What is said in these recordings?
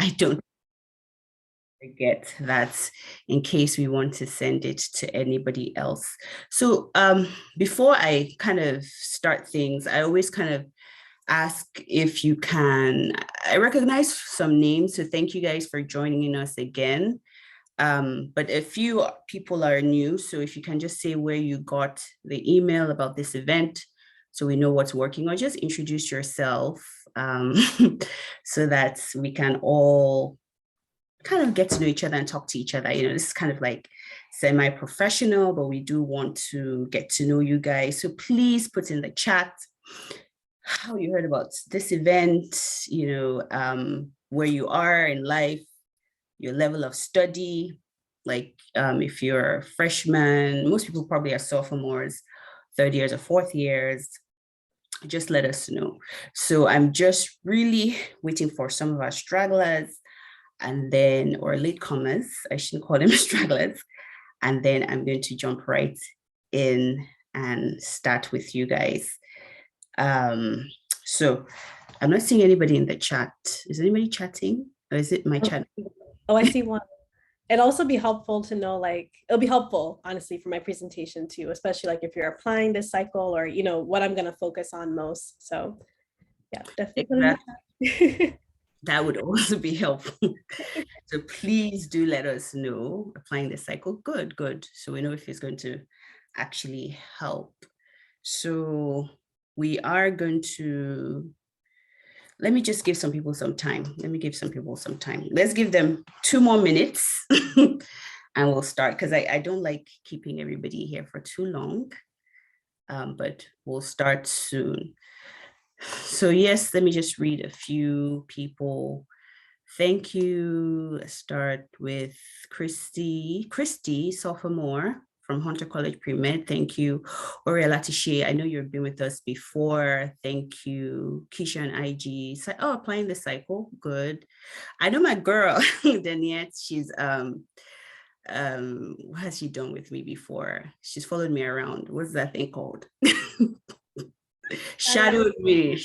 I don't forget that in case we want to send it to anybody else. So before I kind of start things, I always kind of ask if you can, I recognize some names, so thank you guys for joining us again. But a few people are new, so if you can just say where you got the email about this event so we know what's working, or just introduce yourself so that we can all kind of get to know each other and talk to each other. You know, this is kind of like semi-professional, but we do want to get to know you guys. So please put in the chat how you heard about this event, you know, where you are in life, your level of study, like if you're a freshman, most people probably are sophomores, third years or fourth years, just let us know. So I'm just really waiting for some of our stragglers and then, or latecomers, I shouldn't call them stragglers. And then I'm going to jump right in and start with you guys. So I'm not seeing anybody in the chat. Is anybody chatting? Or is it my chat? Oh, I see one. It'd also be helpful to know, like, it'll be helpful, honestly, for my presentation too, especially like if you're applying this cycle or, you know, what I'm going to focus on most. So yeah, definitely. Exactly. That would also be helpful. So please do let us know, applying the cycle. Good, good. So we know if it's going to actually help. So we are going to, let me just give some people some time. Let's give them 2 more minutes and we'll start, because I don't like keeping everybody here for too long, but we'll start soon. So yes, let me just read a few people. Thank you. Let's start with Christy, sophomore from Hunter College Pre-Med. Thank you. Oriela Tishe, I know you've been with us before. Thank you. Kyeisha and IG. Oh, applying the cycle. Good. I know my girl, Daniette, she's what has she done with me before? She's followed me around. What's that thing called? Shadowed me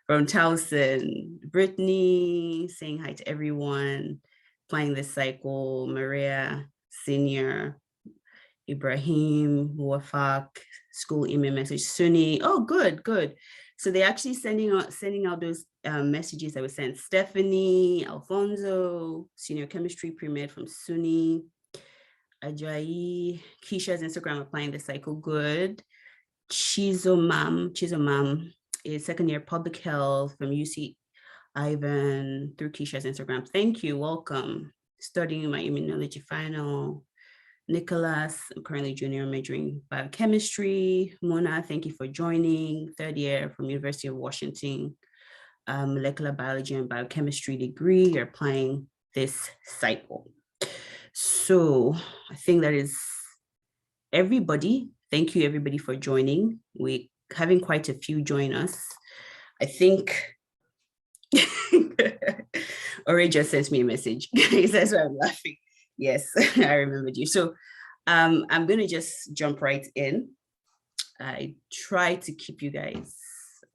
from Towson. Brittany saying hi to everyone, playing the cycle. Maria Senior, Ibrahim, Wafak, school email message. Sunni. Oh, good. So they're actually sending out those messages that were sent. Stephanie, Alfonso, senior chemistry pre-med from Sunni. Ajayi, Keisha's Instagram applying the cycle. Good. Chizomam is second year public health from UC Ivan through Keisha's Instagram. Thank you, welcome. Studying my immunology final. Nicholas, I'm currently junior majoring biochemistry. Mona, thank you for joining. Third year from University of Washington. Molecular biology and biochemistry degree. You're applying this cycle. So I think that is everybody. Thank you, everybody, for joining. We're having quite a few join us. I think Ore just sent me a message. That's why I'm laughing. Yes, I remembered you. So I'm going to just jump right in. I try to keep you guys,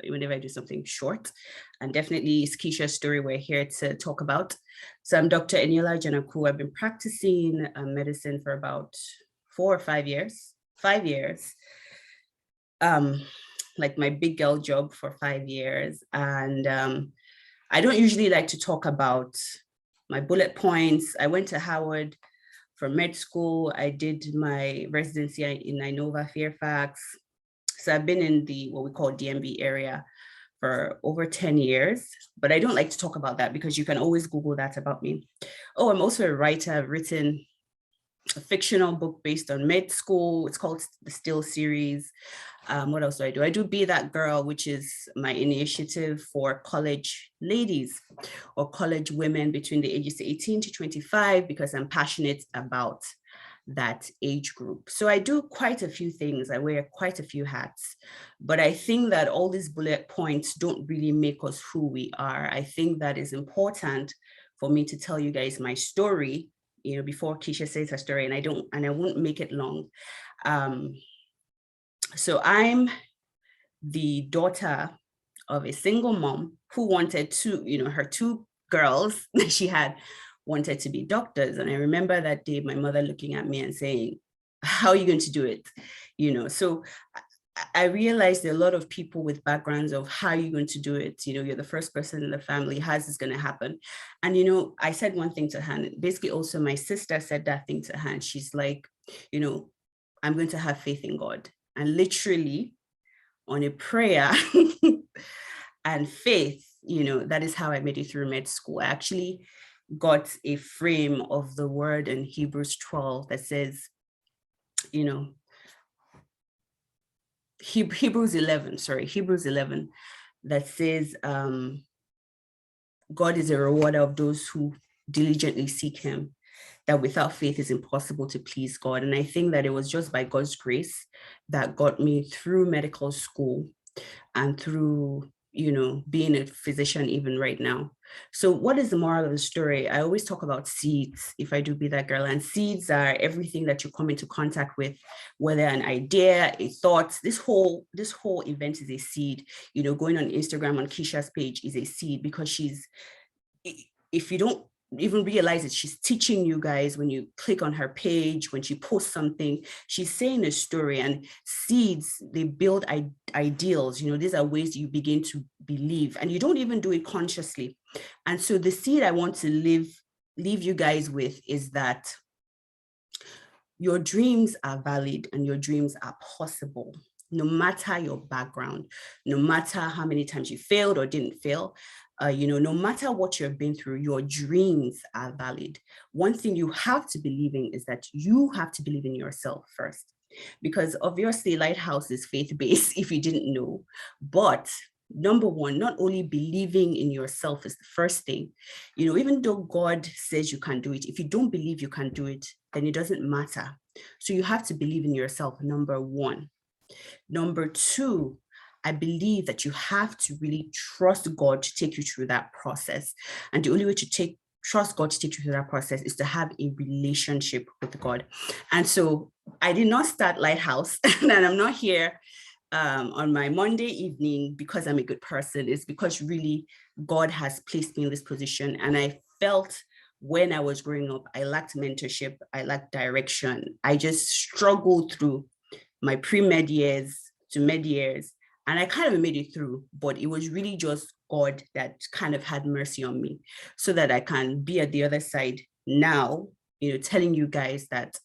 whenever I do something, short. And definitely it's Kyeisha's story we're here to talk about. So I'm Dr. Eniola Janaku. I've been practicing medicine for about 4 or 5 years. 5 years. Like my big girl job for 5 years. And I don't usually like to talk about my bullet points. I went to Howard for med school. I did my residency in Inova Fairfax. So I've been in the, what we call DMV area for over 10 years, but I don't like to talk about that because you can always Google that about me. Oh, I'm also a writer. I've written a fictional book based on med school. It's called the Still series. What else do? I do Be That Girl, which is my initiative for college ladies or college women between the ages 18 to 25, because I'm passionate about that age group. So I do quite a few things. I wear quite a few hats, but I think that all these bullet points don't really make us who we are. I think that is important for me to tell you guys my story, you know, before Kyeisha says her story, and I won't make it long. So I'm the daughter of a single mom who wanted to, her two girls that she had wanted to be doctors. And I remember that day, my mother looking at me and saying, how are you going to do it? So I realized there are a lot of people with backgrounds of how you're going to do it. You're the first person in the family. How's this going to happen? And, I said one thing to her. And basically, also, my sister said that thing to her. And she's like, I'm going to have faith in God. And literally, on a prayer and faith, that is how I made it through med school. I actually got a frame of the word in Hebrews 12 that says, Hebrews 11 that says, God is a rewarder of those who diligently seek him, that without faith it's impossible to please God. And I think that it was just by God's grace that got me through medical school and through, being a physician even right now. So what is the moral of the story? I always talk about seeds, if I do be that girl. And seeds are everything that you come into contact with, whether an idea, a thought. This whole event is a seed. Going on Instagram on Kyeisha's page is a seed, because if you don't even realize it, she's teaching you guys. When you click on her page, when she posts something, she's saying a story. And seeds, they build ideals. These are ways you begin to believe, and you don't even do it consciously. And so the seed I want to leave you guys with is that your dreams are valid and your dreams are possible, no matter your background, no matter how many times you failed or didn't fail. No matter what you've been through, your dreams are valid. One thing you have to believe in is that you have to believe in yourself first, because obviously Lighthouse is faith-based, if you didn't know. But number one, not only believing in yourself is the first thing. Even though God says you can do it, if you don't believe you can do it, then it doesn't matter. So you have to believe in yourself, number one. Number two, I believe that you have to really trust God to take you through that process. And the only way to trust God to take you through that process is to have a relationship with God. And so I did not start Lighthouse, and I'm not here on my Monday evening because I'm a good person. It's because really God has placed me in this position. And I felt when I was growing up, I lacked mentorship, I lacked direction. I just struggled through my pre-med years to med years, and I kind of made it through, but it was really just God that kind of had mercy on me so that I can be at the other side now, telling you guys that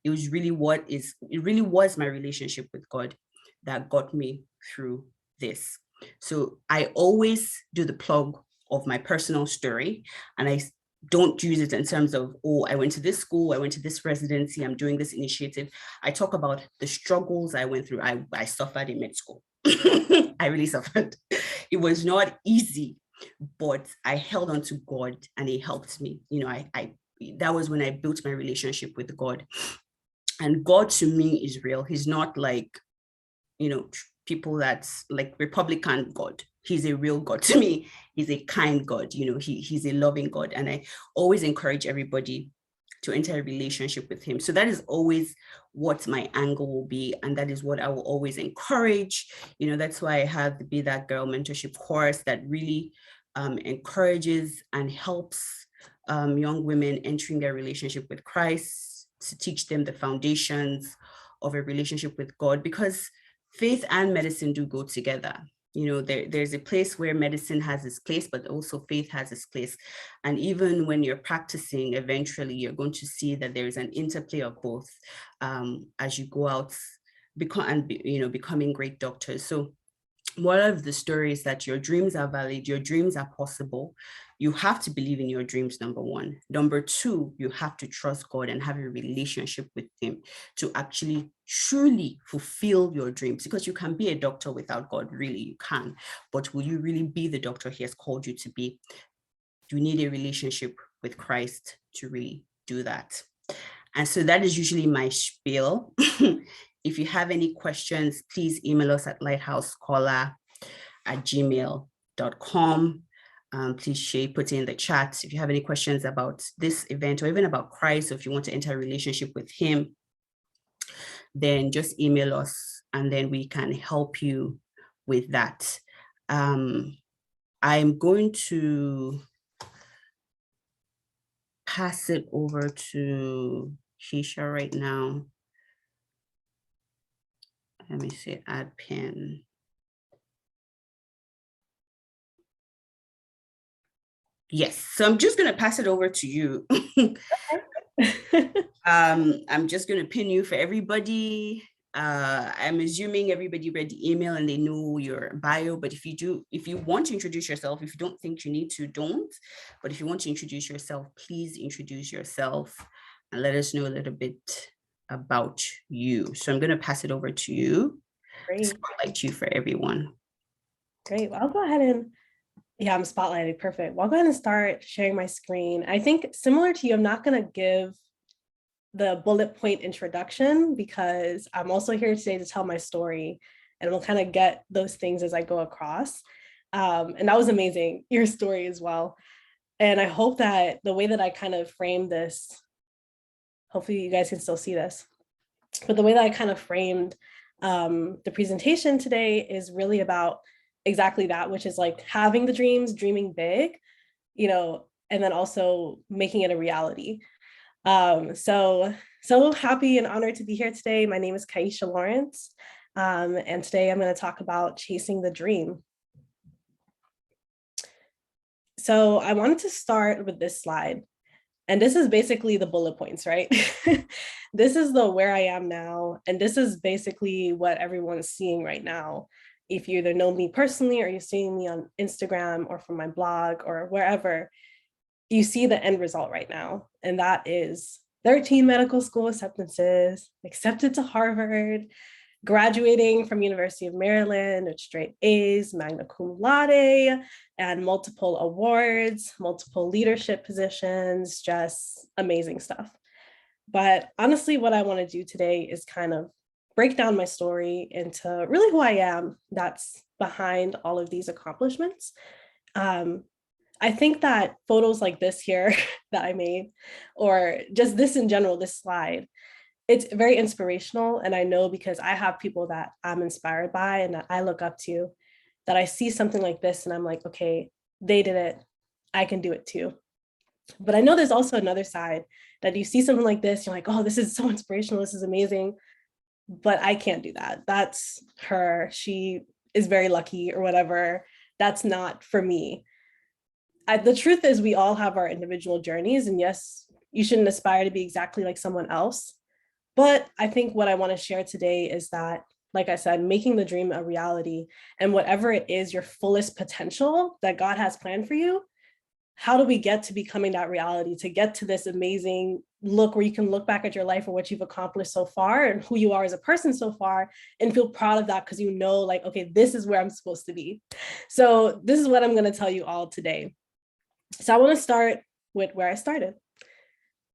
it really was my relationship with God that got me through this. So I always do the plug of my personal story, and I don't use it in terms of, I went to this school, I went to this residency, I'm doing this initiative. I talk about the struggles I went through. I suffered in med school. I really suffered. It was not easy, but I held on to God and it helped me. That was when I built my relationship with God. And God to me is real. He's not like, people that's like Republican God. He's a real God to me. He's a kind God. He's a loving God. And I always encourage everybody to enter a relationship with him. So that is always what my angle will be. And that is what I will always encourage. That's why I have the Be That Girl mentorship course that really encourages and helps young women entering their relationship with Christ, to teach them the foundations of a relationship with God, because faith and medicine do go together. There's a place where medicine has its place, but also faith has its place. And even when you're practicing, eventually you're going to see that there is an interplay of both as you go out becoming great doctors. So one of the stories that your dreams are valid, your dreams are possible. You have to believe in your dreams, number one. Number two, you have to trust God and have a relationship with him to actually truly fulfill your dreams, because you can be a doctor without God, really, you can. But will you really be the doctor he has called you to be? You need a relationship with Christ to really do that. And so that is usually my spiel. If you have any questions, please email us at lighthousescholar@gmail.com. Please put it in the chat if you have any questions about this event or even about Christ, or if you want to enter a relationship with him, then just email us and then we can help you with that. I'm going to pass it over to Kyeisha right now. Let me see, add pin. Yes, so I'm just going to pass it over to you. I'm just going to pin you for everybody. I'm assuming everybody read the email and they know your bio, but if you want to introduce yourself, if you don't think you need to, don't. But if you want to introduce yourself, please introduce yourself and let us know a little bit about you. So I'm going to pass it over to you. Great. Spotlight you for everyone. Great. Well, I'll go ahead and, yeah, I'm spotlighted. Perfect. Well, I'll go ahead and start sharing my screen. I think similar to you, I'm not going to give the bullet point introduction because I'm also here today to tell my story, and we'll kind of get those things as I go across. And that was amazing, your story as well. And I hope that the way that I kind of framed this, hopefully you guys can still see this, but the way that I kind of framed the presentation today is really about exactly that, which is like having the dreams, dreaming big, you know, and then also making it a reality. So happy and honored to be here today. My name is Kyeisha Lawrence, and today I'm going to talk about chasing the dream. So I wanted to start with this slide, and this is basically the bullet points, right? This is the where I am now, and this is basically what everyone's seeing right now. If you either know me personally or you're seeing me on Instagram or from my blog or wherever, you see the end result right now, and that is 13 medical school acceptances, accepted to Harvard, graduating from University of Maryland with straight A's, magna cum laude, and multiple awards, multiple leadership positions, just amazing stuff. But honestly, what I want to do today is kind of break down my story into really who I am that's behind all of these accomplishments. I think that photos like this here that I made, or just this in general, this slide, it's very inspirational. And I know because I have people that I'm inspired by and that I look up to, that I see something like this and I'm like, okay, they did it, I can do it too. But I know there's also another side that you see something like this, you're like, oh, this is so inspirational, this is amazing, but I can't do that. That's her, she is very lucky or whatever. That's not for me. The truth is we all have our individual journeys, and yes, you shouldn't aspire to be exactly like someone else. But I think what I want to share today is that, like I said, making the dream a reality, and whatever it is, your fullest potential that God has planned for you, how do we get to becoming that reality, to get to this amazing look where you can look back at your life and what you've accomplished so far and who you are as a person so far and feel proud of that because you know, like, okay, this is where I'm supposed to be. So this is what I'm going to tell you all today. So I want to start with where I started.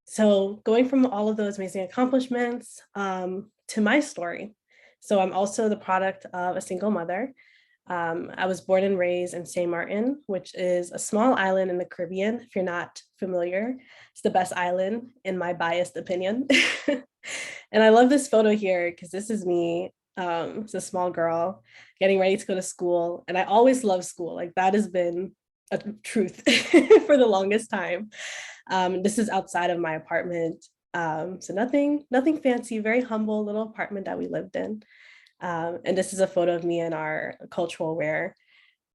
So going from all of those amazing accomplishments to my story. So I'm also the product of a single mother. I was born and raised in St. Martin, which is a small island in the Caribbean. If you're not familiar, it's the best island in my biased opinion. And I love this photo here because this is me. It's a small girl getting ready to go to school. And I always love school. Like that has been a truth for the longest time. This is outside of my apartment. So nothing fancy, very humble little apartment that we lived in. And this is a photo of me in our cultural wear.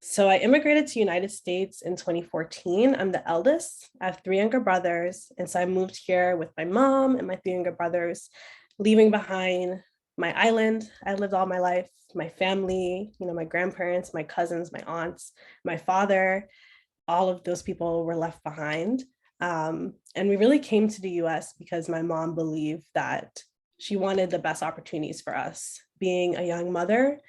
So I immigrated to the United States in 2014. I'm the eldest. I have 3 younger brothers. And so I moved here with my mom and my 3 younger brothers, leaving behind my island. I lived all my life, my family, you know, my grandparents, my cousins, my aunts, my father, all of those people were left behind. And we really came to the US because my mom believed that she wanted the best opportunities for us. Being a young mother,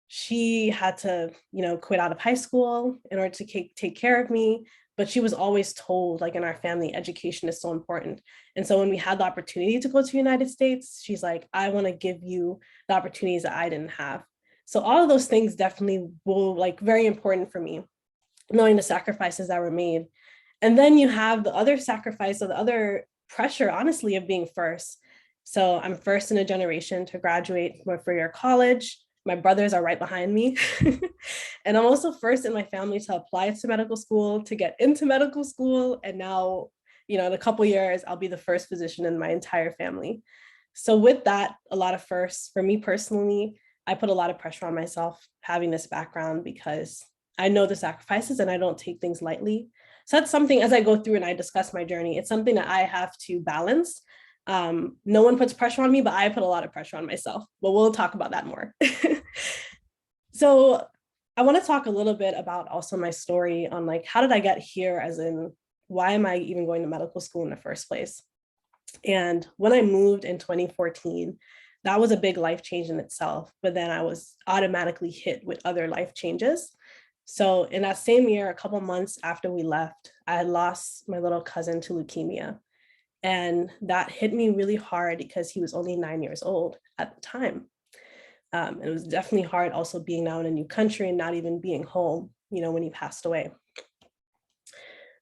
she had to, you know, quit out of high school in order to take care of me. But she was always told, like in our family, education is so important. And so when we had the opportunity to go to the United States, she's like, I want to give you the opportunities that I didn't have. So all of those things definitely were like very important for me, knowing the sacrifices that were made. And then you have the other sacrifice or the other pressure, honestly, of being first. So I'm first in a generation to graduate from a four-year college. My brothers are right behind me. And I'm also first in my family to apply to medical school, to get into medical school. And now, in a couple years, I'll be the first physician in my entire family. So with that, a lot of firsts for me personally, I put a lot of pressure on myself having this background because I know the sacrifices and I don't take things lightly. So that's something, as I go through and I discuss my journey, it's something that I have to balance. No one puts pressure on me, but I put a lot of pressure on myself, but we'll talk about that more. So I want to talk a little bit about also my story on like, how did I get here, as in, why am I even going to medical school in the first place? And when I moved in 2014, that was a big life change in itself, but then I was automatically hit with other life changes. So in that same year, a couple months after we left, I had lost my little cousin to leukemia. And that hit me really hard because he was only 9 years old at the time. It was definitely hard also being now in a new country and not even being home, when he passed away.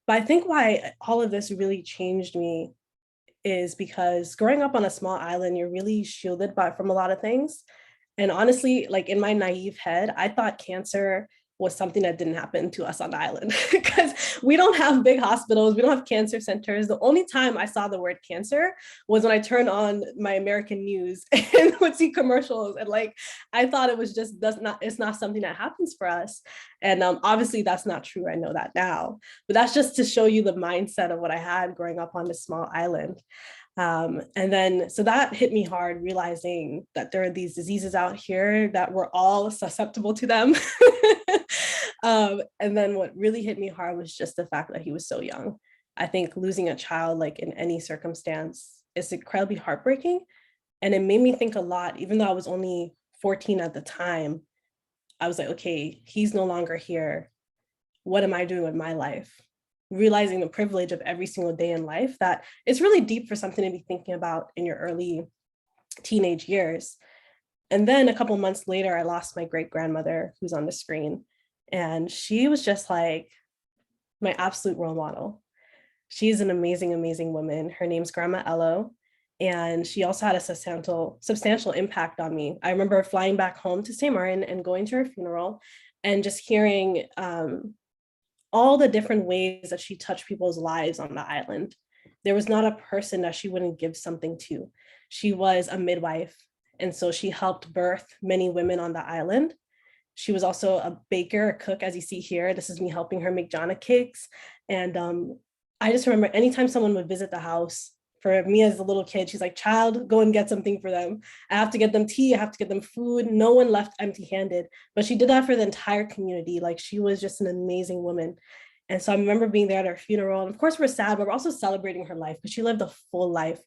But I think why all of this really changed me is because growing up on a small island, you're really shielded from a lot of things. And honestly, like in my naive head, I thought cancer was something that didn't happen to us on the island because we don't have big hospitals. We don't have cancer centers. The only time I saw the word cancer was when I turned on my American news and would see commercials. And like, I thought it was just, it's not something that happens for us. And obviously that's not true. I know that now, but that's just to show you the mindset of what I had growing up on this small island. And then, so that hit me hard, realizing that there are these diseases out here that we're all susceptible to them. And then what really hit me hard was just the fact that he was so young. I think losing a child, like in any circumstance, is incredibly heartbreaking. And it made me think a lot, even though I was only 14 at the time. I was like, okay, he's no longer here. What am I doing with my life? Realizing the privilege of every single day in life, that it's really deep for something to be thinking about in your early teenage years. And then a couple months later, I lost my great grandmother, who's on the screen. And she was just like my absolute role model. She's an amazing, amazing woman. Her name's Grandma Ello. And she also had a substantial impact on me. I remember flying back home to St. Martin and going to her funeral and just hearing all the different ways that she touched people's lives on the island. There was not a person that she wouldn't give something to. She was a midwife, and so she helped birth many women on the island. She was also a baker, a cook, as you see here. This is me helping her make jana cakes. And I just remember anytime someone would visit the house, for me as a little kid, she's like, child, go and get something for them. I have to get them tea, I have to get them food. No one left empty-handed, but she did that for the entire community. Like, she was just an amazing woman. And so I remember being there at her funeral. And of course we're sad, but we're also celebrating her life because she lived a full life.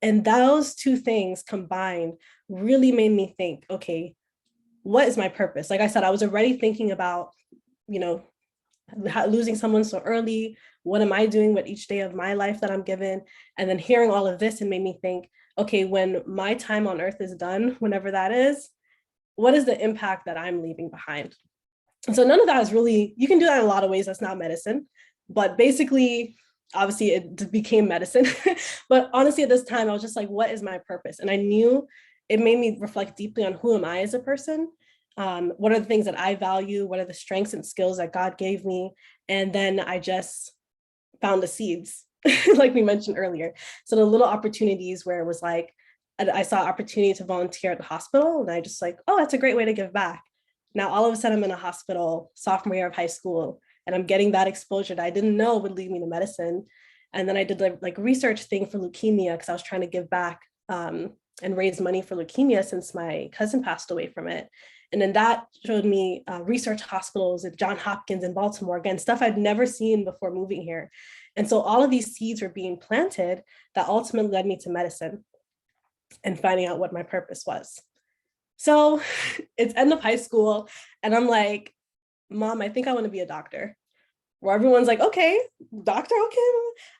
And those two things combined really made me think, okay, what is my purpose? Like I said, I was already thinking about, losing someone so early. What am I doing with each day of my life that I'm given? And then hearing all of this, it made me think, okay, when my time on earth is done, whenever that is, what is the impact that I'm leaving behind? And so none of that is really, you can do that in a lot of ways. That's not medicine, but basically, obviously it became medicine. But honestly, at this time, I was just like, what is my purpose? And I knew it made me reflect deeply on who am I as a person? What are the things that I value? What are the strengths and skills that God gave me? And then I just found the seeds, like we mentioned earlier. So the little opportunities where it was like, I saw opportunity to volunteer at the hospital, and I just like, oh, that's a great way to give back. Now, all of a sudden I'm in a hospital, sophomore year of high school, and I'm getting that exposure that I didn't know would lead me to medicine. And then I did like research thing for leukemia because I was trying to give back and raise money for leukemia since my cousin passed away from it. And then that showed me research hospitals at Johns Hopkins in Baltimore, again, stuff I'd never seen before moving here. And so all of these seeds were being planted that ultimately led me to medicine and finding out what my purpose was. So it's end of high school, and I'm like, Mom, I think I want to be a doctor. Where everyone's like, okay, doctor, okay.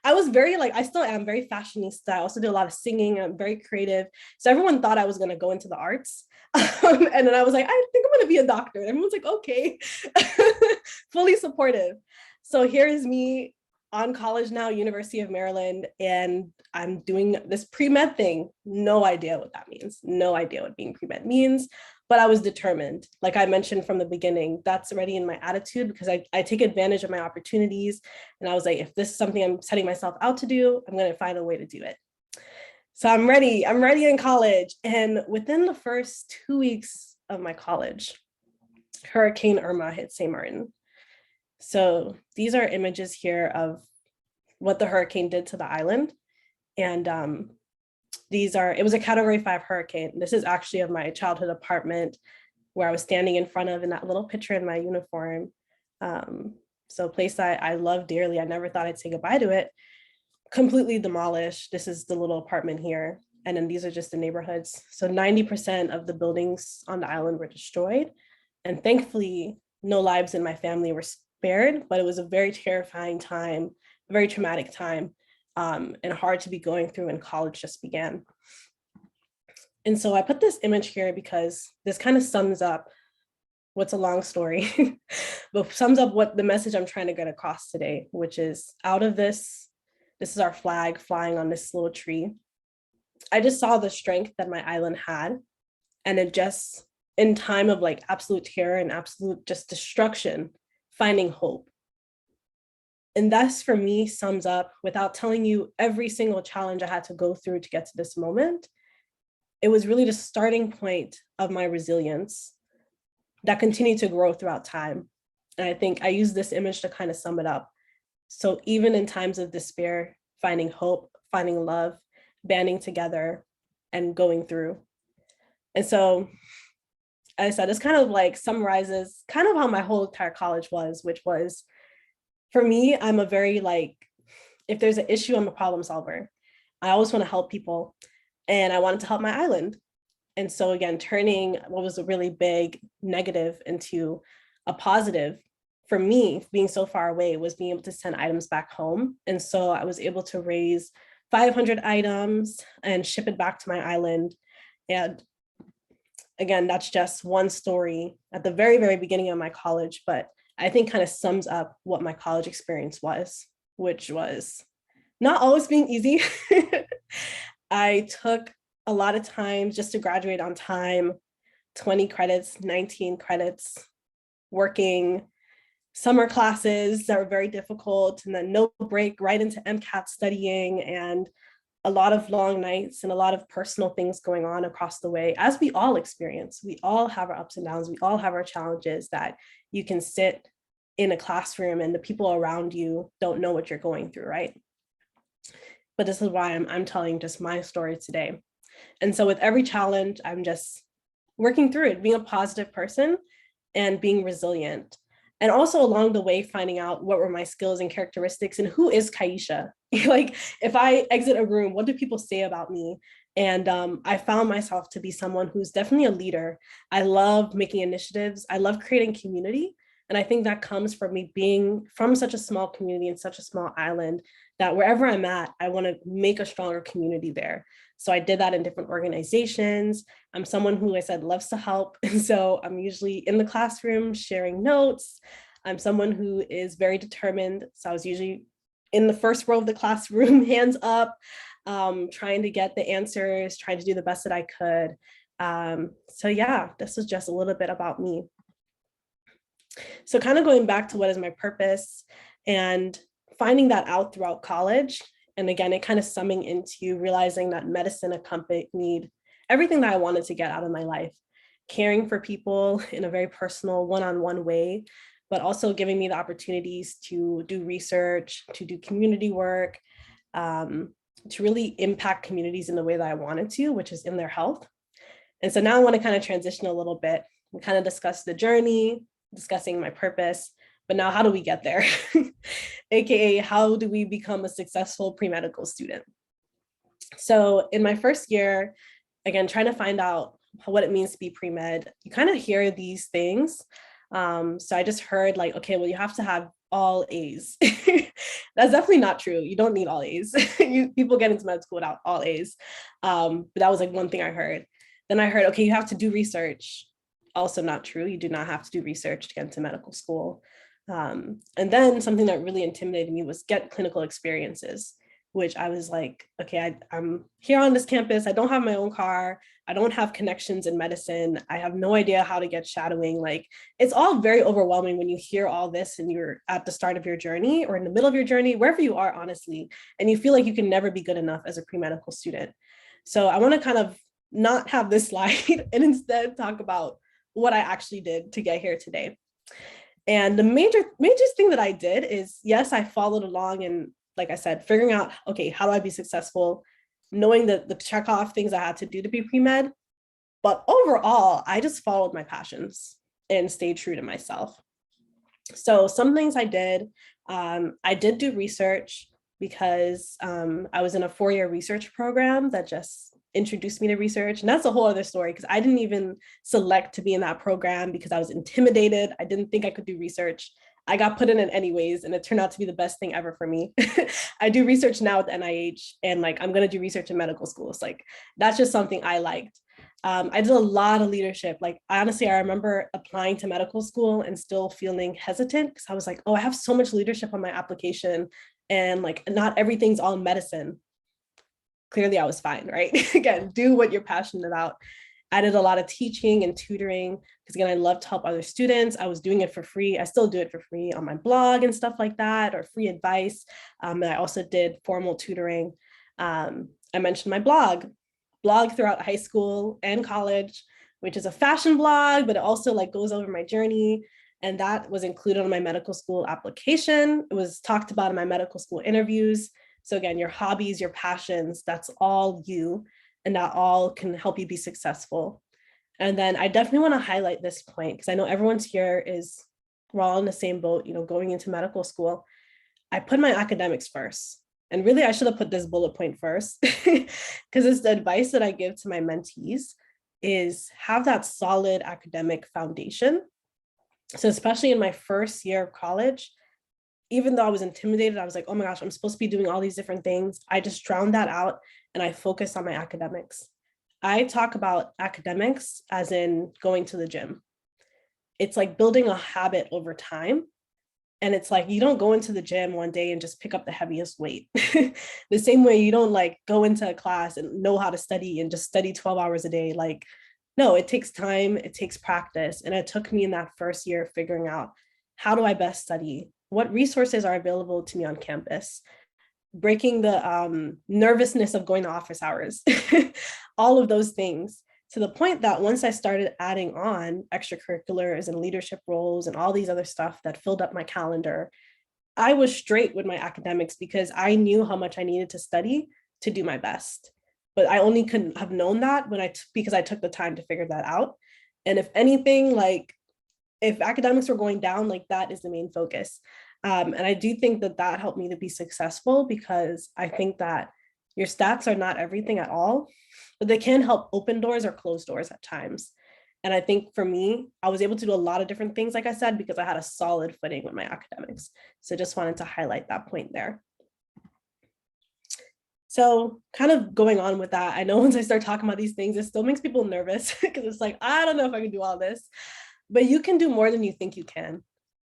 I was very I still am very fashionista. I also did a lot of singing. I'm very creative. So everyone thought I was going to go into the arts. And then I was like, I think I'm going to be a doctor. And everyone's like, okay, fully supportive. So here's me on college now, University of Maryland, and I'm doing this pre-med thing. No idea what that means. No idea what being pre-med means. but I was determined. Like I mentioned from the beginning, that's already in my attitude because I take advantage of my opportunities. And I was like, if this is something I'm setting myself out to do, I'm going to find a way to do it. So I'm ready in college. And within the first 2 weeks of my college, Hurricane Irma hit St. Martin. So these are images here of what the hurricane did to the island. And it was a Category 5 hurricane. This is actually of my childhood apartment where I was standing in front of in that little picture in my uniform. So a place that I love dearly. I never thought I'd say goodbye to it. Completely demolished. This is the little apartment here. And then these are just the neighborhoods. So 90% of the buildings on the island were destroyed. And thankfully, no lives in my family were spared, but it was a very terrifying time, a very traumatic time, and hard to be going through when college just began. And so I put this image here because this kind of sums up what's a long story, but sums up what the message I'm trying to get across today, which is out of this is our flag flying on this little tree. I just saw the strength that my island had, and it just, in time of like absolute terror and absolute just destruction, finding hope. And that's for me sums up, without telling you every single challenge I had to go through to get to this moment, it was really the starting point of my resilience that continued to grow throughout time. And I think I use this image to kind of sum it up. So even in times of despair, finding hope, finding love, banding together and going through. And so, as I said, this kind of like summarizes kind of how my whole entire college was, which was, for me, I'm a very like, if there's an issue, I'm a problem solver. I always want to help people, and I wanted to help my island. And so again, turning what was a really big negative into a positive for me, being so far away, was being able to send items back home. And so I was able to raise 500 items and ship it back to my island. And again, that's just one story at the very, very beginning of my college, but I think kind of sums up what my college experience was, which was not always being easy. I took a lot of time just to graduate on time, 20 credits, 19 credits, working summer classes that were very difficult, and then no break, right into Mcat studying, and a lot of long nights and a lot of personal things going on across the way, as we all experience. We all have our ups and downs. We all have our challenges that you can sit in a classroom and the people around you don't know what you're going through, right? But this is why I'm telling just my story today. And so with every challenge, I'm just working through it, being a positive person and being resilient. And also along the way, finding out what were my skills and characteristics and who is Kyeisha? Like if I exit a room, what do people say about me? And I found myself to be someone who's definitely a leader. I love making initiatives. I love creating community. And I think that comes from me being from such a small community and such a small island, that wherever I'm at, I want to make a stronger community there. So I did that in different organizations. I'm someone who, I said, loves to help. And so I'm usually in the classroom sharing notes. I'm someone who is very determined. So I was usually in the first row of the classroom, hands up, trying to get the answers, trying to do the best that I could. So yeah, this is just a little bit about me. So kind of going back to what is my purpose and finding that out throughout college. And again, it kind of summing into realizing that medicine accompanied everything that I wanted to get out of my life, caring for people in a very personal one-on-one way, but also giving me the opportunities to do research, to do community work, to really impact communities in the way that I wanted to, which is in their health. And so now I want to kind of transition a little bit and kind of discuss the journey, discussing my purpose, but now how do we get there? AKA, how do we become a successful pre-medical student? So in my first year, again, trying to find out what it means to be pre-med, you kind of hear these things. So I just heard like, okay, well, you have to have all A's. That's definitely not true. You don't need all A's. People get into med school without all A's. But that was like one thing I heard. Then I heard, okay, you have to do research. Also not true. You do not have to do research to get into medical school. And then something that really intimidated me was get clinical experiences, which I was like, okay, I'm here on this campus. I don't have my own car. I don't have connections in medicine. I have no idea how to get shadowing. Like, it's all very overwhelming when you hear all this and you're at the start of your journey or in the middle of your journey, wherever you are, honestly, and you feel like you can never be good enough as a pre-medical student. So I want to kind of not have this slide and instead talk about what I actually did to get here today. And the major thing that I did is, yes, I followed along and, like I said, figuring out, okay, how do I be successful, knowing the check off things I had to do to be pre-med. But overall, I just followed my passions and stayed true to myself. So some things I did do research because I was in a 4-year research program that just introduced me to research. And that's a whole other story because I didn't even select to be in that program because I was intimidated. I didn't think I could do research. I got put in it anyways, and it turned out to be the best thing ever for me. I do research now at the NIH, and like I'm gonna do research in medical schools. Like that's just something I liked. I did a lot of leadership. Like honestly, I remember applying to medical school and still feeling hesitant because I was like, oh, I have so much leadership on my application, and like not everything's all medicine. Clearly, I was fine, right? Again, do what you're passionate about. I did a lot of teaching and tutoring because again, I love to help other students. I was doing it for free. I still do it for free on my blog and stuff like that, or free advice. And I also did formal tutoring. I mentioned my blog throughout high school and college, which is a fashion blog, but it also like goes over my journey. And that was included on my medical school application. It was talked about in my medical school interviews. So again, your hobbies, your passions, that's all you. And that all can help you be successful. And then I definitely want to highlight this point because I know everyone's here we're all in the same boat, going into medical school. I put my academics first. And really, I should have put this bullet point first because it's the advice that I give to my mentees is have that solid academic foundation. So especially in my first year of college, even though I was intimidated, I was like, oh my gosh, I'm supposed to be doing all these different things. I just drowned that out and I focused on my academics. I talk about academics as in going to the gym. It's like building a habit over time. And it's like, you don't go into the gym one day and just pick up the heaviest weight. The same way you don't like go into a class and know how to study and just study 12 hours a day. Like, no, it takes time, it takes practice. And it took me in that first year figuring out how do I best study? What resources are available to me on campus? Breaking the nervousness of going to office hours, all of those things, to the point that once I started adding on extracurriculars and leadership roles and all these other stuff that filled up my calendar, I was straight with my academics because I knew how much I needed to study to do my best. But I only couldn't have known that because I took the time to figure that out. And if anything, like if academics were going down, like that is the main focus. And I do think that helped me to be successful because I think that your stats are not everything at all, but they can help open doors or close doors at times. And I think for me, I was able to do a lot of different things, like I said, because I had a solid footing with my academics. So just wanted to highlight that point there. So kind of going on with that, I know once I start talking about these things, it still makes people nervous because it's like, I don't know if I can do all this, but you can do more than you think you can.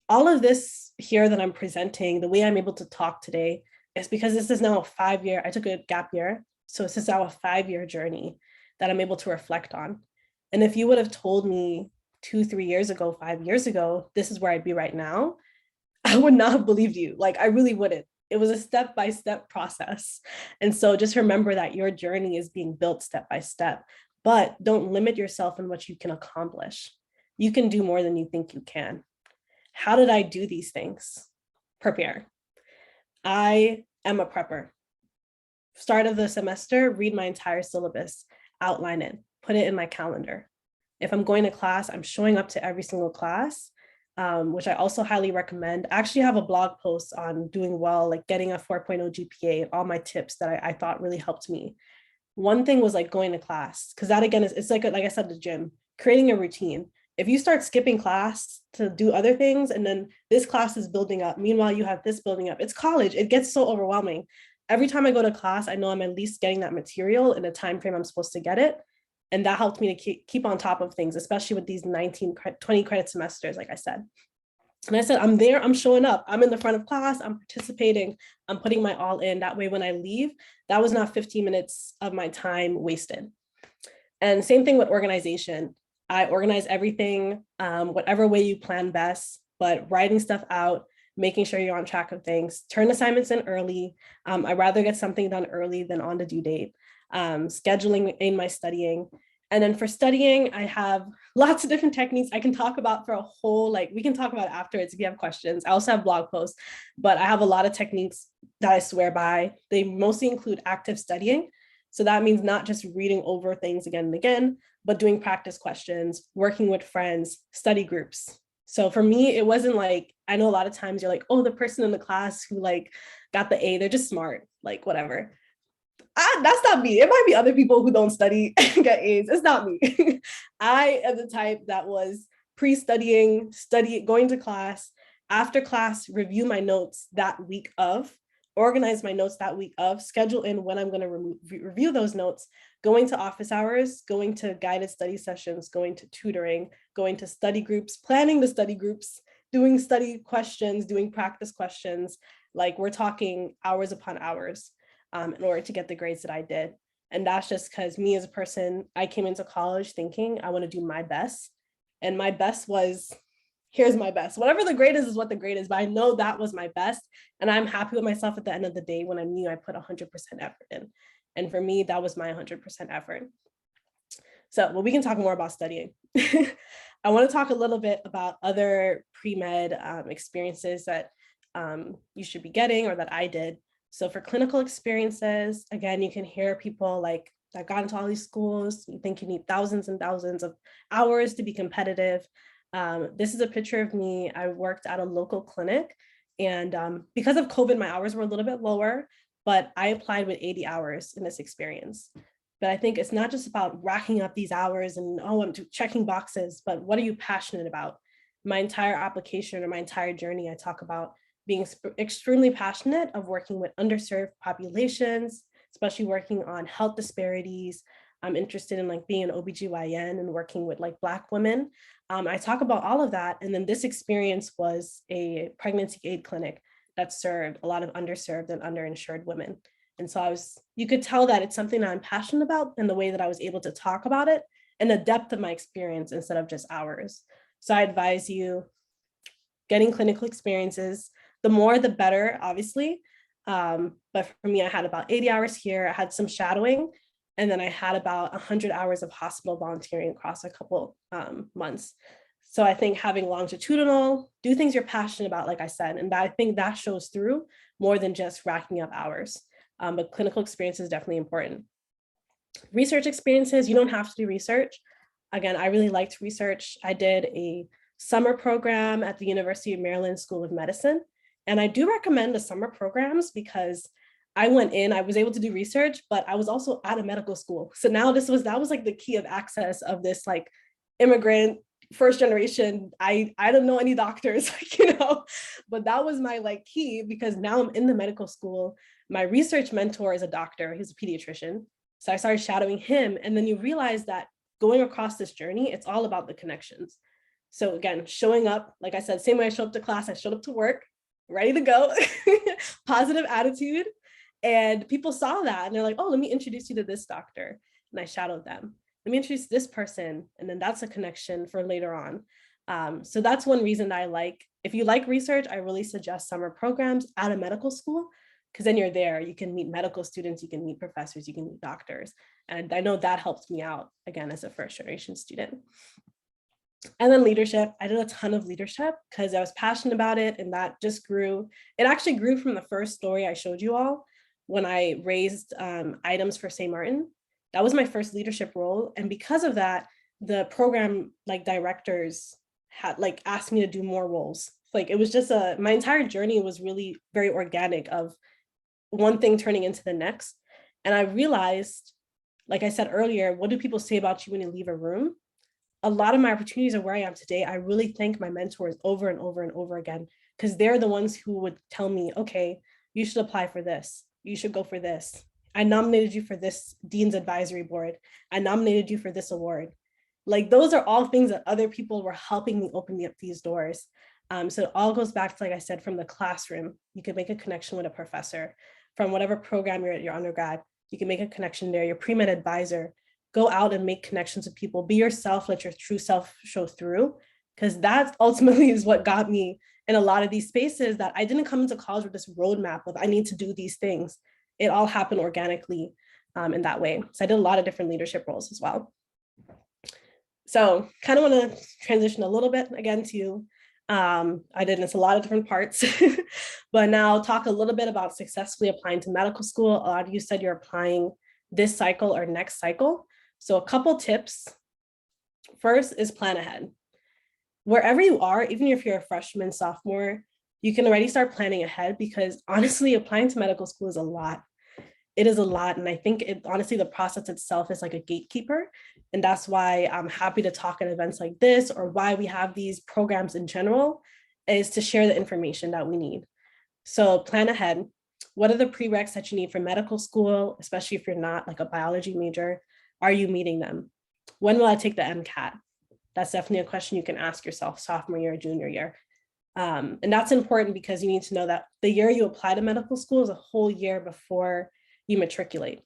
All of this here that I'm presenting, the way I'm able to talk today is because this is now I took a gap year. So this is now a 5-year journey that I'm able to reflect on. And if you would have told me 2-3 years ago, 5 years ago, this is where I'd be right now, I would not have believed you. Like, I really wouldn't. It was a step-by-step process. And so just remember that your journey is being built step by step, but don't limit yourself in what you can accomplish. You can do more than you think you can. How did I do these things? Prepare. I am a prepper. Start of the semester, read my entire syllabus, outline it, put it in my calendar. If I'm going to class, I'm showing up to every single class, which I also highly recommend. I actually have a blog post on doing well, like getting a 4.0 GPA, all my tips that I thought really helped me. One thing was like going to class, because that again, it's like I said, the gym, creating a routine. If you start skipping class to do other things, and then this class is building up, meanwhile, you have this building up, it's college, it gets so overwhelming. Every time I go to class, I know I'm at least getting that material in a time frame I'm supposed to get it. And that helped me to keep on top of things, especially with these 20 credit semesters, like I said. And I said, I'm there, I'm showing up, I'm in the front of class, I'm participating, I'm putting my all in. That way, when I leave, that was not 15 minutes of my time wasted. And same thing with organization. I organize everything, whatever way you plan best, but writing stuff out, making sure you're on track of things, turn assignments in early. I'd rather get something done early than on the due date. Scheduling in my studying. And then for studying, I have lots of different techniques I can talk about for a whole, like we can talk about afterwards if you have questions. I also have blog posts, but I have a lot of techniques that I swear by. They mostly include active studying. So that means not just reading over things again and again, but doing practice questions, working with friends, study groups. So for me, it wasn't like, I know a lot of times you're like, oh, the person in the class who like got the A, they're just smart, like whatever. That's not me. It might be other people who don't study and get A's. It's not me. I am the type that was pre-studying, going to class, after class, review my notes that week of, organize my notes that week of, schedule in when I'm going to review those notes, going to office hours, going to guided study sessions, going to tutoring, going to study groups, planning the study groups, doing study questions, doing practice questions. Like we're talking hours upon hours in order to get the grades that I did. And that's just because me as a person, I came into college thinking I want to do my best. And my best was, here's my best. Whatever the grade is what the grade is, but I know that was my best. And I'm happy with myself at the end of the day when I knew I put 100% effort in. And for me, that was my 100% effort. So, well, we can talk more about studying. I want to talk a little bit about other pre-med experiences that you should be getting or that I did. So for clinical experiences, again, you can hear people like that got into all these schools. You think you need thousands and thousands of hours to be competitive. This is a picture of me. I worked at a local clinic, and because of COVID, my hours were a little bit lower, but I applied with 80 hours in this experience. But I think it's not just about racking up these hours and, oh, I'm checking boxes, but what are you passionate about? My entire application or my entire journey, I talk about being extremely passionate of working with underserved populations, especially working on health disparities. I'm interested in like being an OBGYN and working with like Black women. I talk about all of that. And then this experience was a pregnancy aid clinic that served a lot of underserved and underinsured women. And so you could tell that it's something that I'm passionate about and the way that I was able to talk about it and the depth of my experience instead of just hours. So I advise you getting clinical experiences. The more, the better, obviously. But for me, I had about 80 hours here. I had some shadowing, and then I had about 100 hours of hospital volunteering across a couple months. So I think having longitudinal, do things you're passionate about, like I said, and I think that shows through more than just racking up hours. But clinical experience is definitely important. Research experiences, you don't have to do research. Again, I really liked research. I did a summer program at the University of Maryland School of Medicine. And I do recommend the summer programs because I went in, I was able to do research, but I was also at a medical school. So now that was like the key of access of this like immigrant first generation. I don't know any doctors, but that was my like key because now I'm in the medical school. My research mentor is a doctor, he's a pediatrician. So I started shadowing him. And then you realize that going across this journey, it's all about the connections. So again, showing up, like I said, same way I show up to class, I showed up to work, ready to go, positive attitude. And people saw that and they're like, oh, let me introduce you to this doctor. And I shadowed them. Let me introduce this person. And then that's a connection for later on. So that's one reason that I like, if you like research, I really suggest summer programs at a medical school, because then you're there, you can meet medical students, you can meet professors, you can meet doctors. And I know that helped me out, again, as a first generation student. And then leadership, I did a ton of leadership because I was passionate about it, and that just grew. It actually grew from the first story I showed you all when I raised items for St. Martin. That was my first leadership role. And because of that, the program like directors had like asked me to do more roles. Like it was just my entire journey was really very organic of one thing turning into the next. And I realized, like I said earlier, what do people say about you when you leave a room? A lot of my opportunities are where I am today. I really thank my mentors over and over and over again, because they're the ones who would tell me, okay, you should apply for this. You should go for this. I nominated you for this Dean's Advisory Board. I nominated you for this award. Like those are all things that other people were helping me open up these doors. So it all goes back to, like I said, from the classroom, you can make a connection with a professor. From whatever program you're at your undergrad, you can make a connection there. Your pre-med advisor, go out and make connections with people. Be yourself, let your true self show through, because that ultimately is what got me in a lot of these spaces, that I didn't come into college with this roadmap of I need to do these things. It all happened organically in that way. So I did a lot of different leadership roles as well. So kind of want to transition a little bit again to, I did this a lot of different parts, but now talk a little bit about successfully applying to medical school. A lot of you said you're applying this cycle or next cycle. So a couple tips. First is plan ahead. Wherever you are, even if you're a freshman, sophomore, you can already start planning ahead, because honestly, applying to medical school is a lot. It is a lot. And I think honestly, the process itself is like a gatekeeper. And that's why I'm happy to talk at events like this, or why we have these programs in general, is to share the information that we need. So plan ahead. What are the prereqs that you need for medical school, especially if you're not like a biology major? Are you meeting them? When will I take the Mcat? That's definitely a question you can ask yourself sophomore year, junior year. And that's important, because you need to know that the year you apply to medical school is a whole year before you matriculate,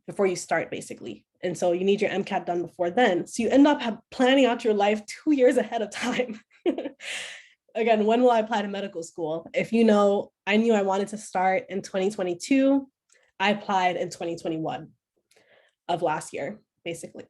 before you start basically. And so you need your Mcat done before then. So you end up planning out your life 2 years ahead of time. Again, when will I apply to medical school? If you know, I knew I wanted to start in 2022, I applied in 2021 of last year, basically.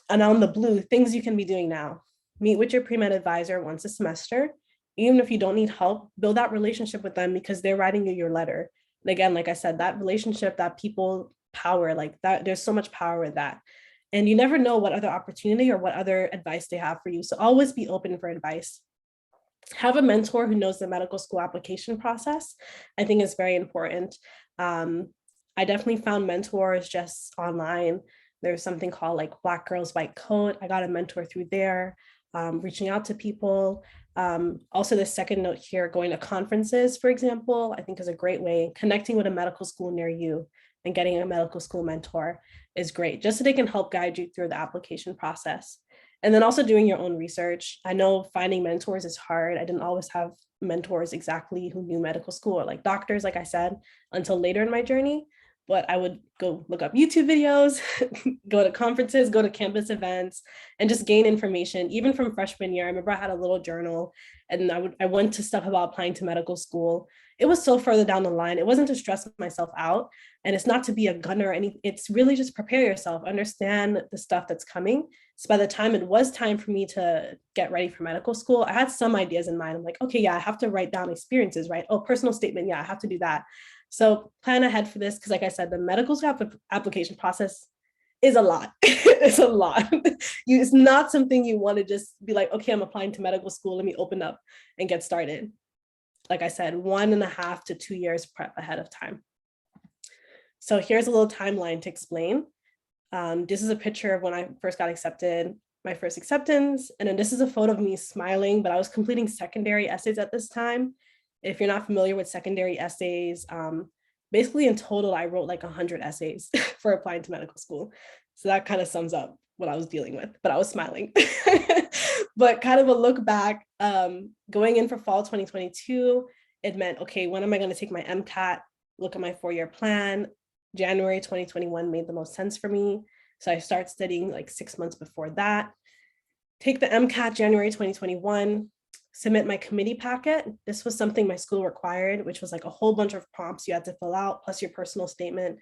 And on the blue, things you can be doing now. Meet with your pre-med advisor once a semester. Even if you don't need help, build that relationship with them, because they're writing you your letter. And again, like I said, that relationship, that people power, like that, there's so much power with that. And you never know what other opportunity or what other advice they have for you. So always be open for advice. Have a mentor who knows the medical school application process. I think is very important. I definitely found mentors just online. There's something called like Black Girls White Coat. I got a mentor through there, reaching out to people. Also, the second note here, going to conferences, for example, I think is a great way. Connecting with a medical school near you and getting a medical school mentor is great, just so they can help guide you through the application process. And then also doing your own research. I know finding mentors is hard. I didn't always have mentors exactly who knew medical school, or like doctors, like I said, until later in my journey. But I would go look up YouTube videos, go to conferences, go to campus events, and just gain information. Even from freshman year, I remember I had a little journal, and I went to stuff about applying to medical school. It was so further down the line. It wasn't to stress myself out, and it's not to be a gunner or anything. It's really just prepare yourself, understand the stuff that's coming. So by the time it was time for me to get ready for medical school, I had some ideas in mind. I'm like, okay, yeah, I have to write down experiences, right? Oh, personal statement, yeah, I have to do that. So plan ahead for this, because like I said, the medical school application process is a lot. It's a lot. It's not something you want to just be like, okay, I'm applying to medical school, let me open up and get started. Like I said, 1.5 to 2 years prep ahead of time. So here's a little timeline to explain. This is a picture of when I first got accepted, my first acceptance. And then this is a photo of me smiling, but I was completing secondary essays at this time. If you're not familiar with secondary essays, basically in total, I wrote like 100 essays for applying to medical school. So that kind of sums up what I was dealing with, but I was smiling. But kind of a look back, going in for fall 2022, it meant, okay, when am I going to take my Mcat? Look at my 4-year plan. January 2021 made the most sense for me. So I start studying like 6 months before that. Take the Mcat January 2021. Submit my committee packet. This was something my school required, which was like a whole bunch of prompts you had to fill out, plus your personal statement.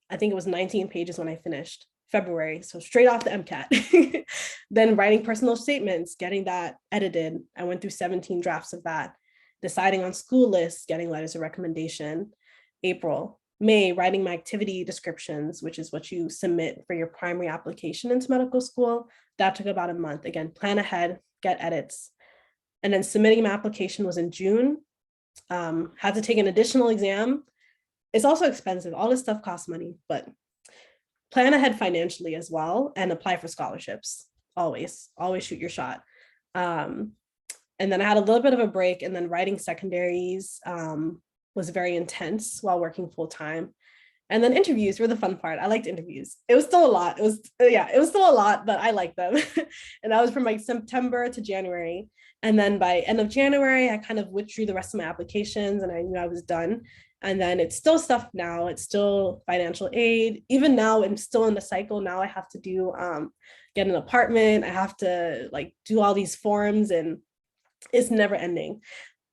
I think it was 19 pages when I finished, February. So straight off the Mcat. Then writing personal statements, getting that edited. I went through 17 drafts of that. Deciding on school lists, getting letters of recommendation. April. May, writing my activity descriptions, which is what you submit for your primary application into medical school. That took about a month. Again, plan ahead, get edits. And then submitting my application was in June. Had to take an additional exam. It's also expensive. All this stuff costs money, but plan ahead financially as well and apply for scholarships. Always shoot your shot. And then I had a little bit of a break, and then writing secondaries was very intense while working full time. And then interviews were the fun part. I liked interviews. It was still a lot. It was still a lot, but I liked them. And that was from like September to January. And then by end of January, I kind of withdrew the rest of my applications and I knew I was done. And then it's still stuff now. It's still financial aid. Even now, I'm still in the cycle. Now I have to do get an apartment. I have to like do all these forms, and it's never ending.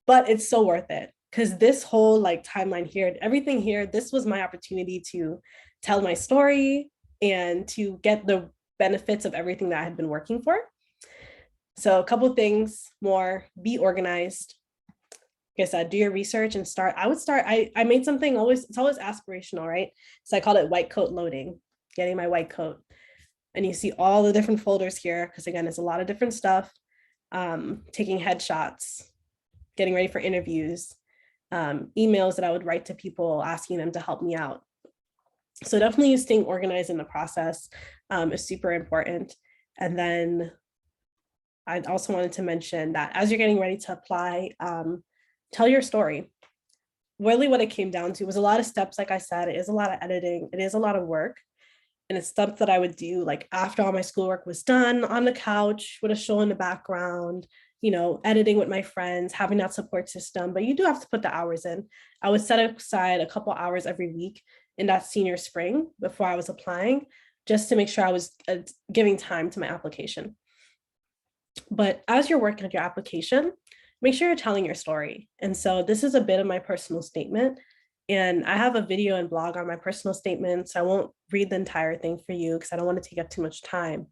But it's so worth it, because this whole like timeline here, everything here, this was my opportunity to tell my story and to get the benefits of everything that I had been working for. So a couple of things more: be organized. Like I said, do your research and start. I made something always, it's always aspirational, right? So I called it white coat loading, getting my white coat. And you see all the different folders here, because again, it's a lot of different stuff. Taking headshots, getting ready for interviews, emails that I would write to people asking them to help me out. So definitely staying organized in the process is super important. And then I also wanted to mention that as you're getting ready to apply, tell your story. Really what it came down to was a lot of steps. Like I said, it is a lot of editing. It is a lot of work. And it's stuff that I would do like after all my schoolwork was done, on the couch with a show in the background, you know, editing with my friends, having that support system. But you do have to put the hours in. I would set aside a couple hours every week in that senior spring before I was applying, just to make sure I was giving time to my application. But as you're working on your application, make sure you're telling your story. And so this is a bit of my personal statement. And I have a video and blog on my personal statement, so I won't read the entire thing for you because I don't want to take up too much time.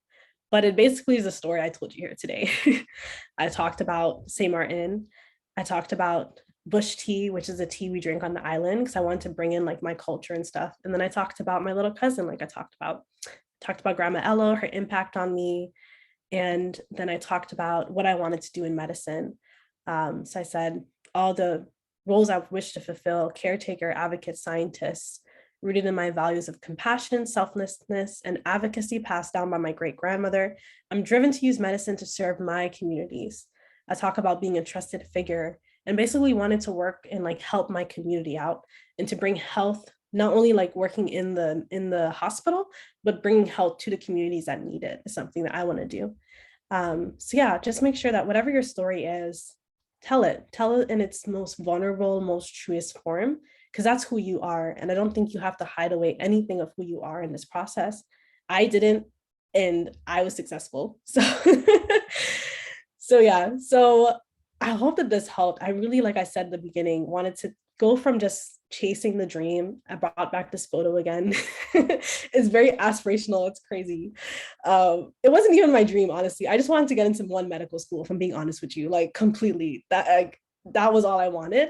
But it basically is a story I told you here today. I talked about St. Martin. I talked about bush tea, which is a tea we drink on the island, because I wanted to bring in like my culture and stuff. And then I talked about my little cousin, like I talked about Grandma Ella, her impact on me. And then I talked about what I wanted to do in medicine. So I said all the roles I wish to fulfill: caretaker, advocate, scientist, rooted in my values of compassion, selflessness, and advocacy passed down by my great grandmother. I'm driven to use medicine to serve my communities. I talk about being a trusted figure and basically wanted to work and like help my community out and to bring health, not only like working in the hospital, but bringing health to the communities that need it is something that I want to do. So yeah, just make sure that whatever your story is, tell it in its most vulnerable, most truest form, because that's who you are. And I don't think you have to hide away anything of who you are in this process. I didn't, and I was successful. So, so yeah, so I hope that this helped. I really, like I said at the beginning, wanted to go from just chasing the dream. I brought back this photo again. It's very aspirational. It's crazy. It wasn't even my dream, honestly. I just wanted to get into one medical school, if I'm being honest with you, like completely. That was all I wanted.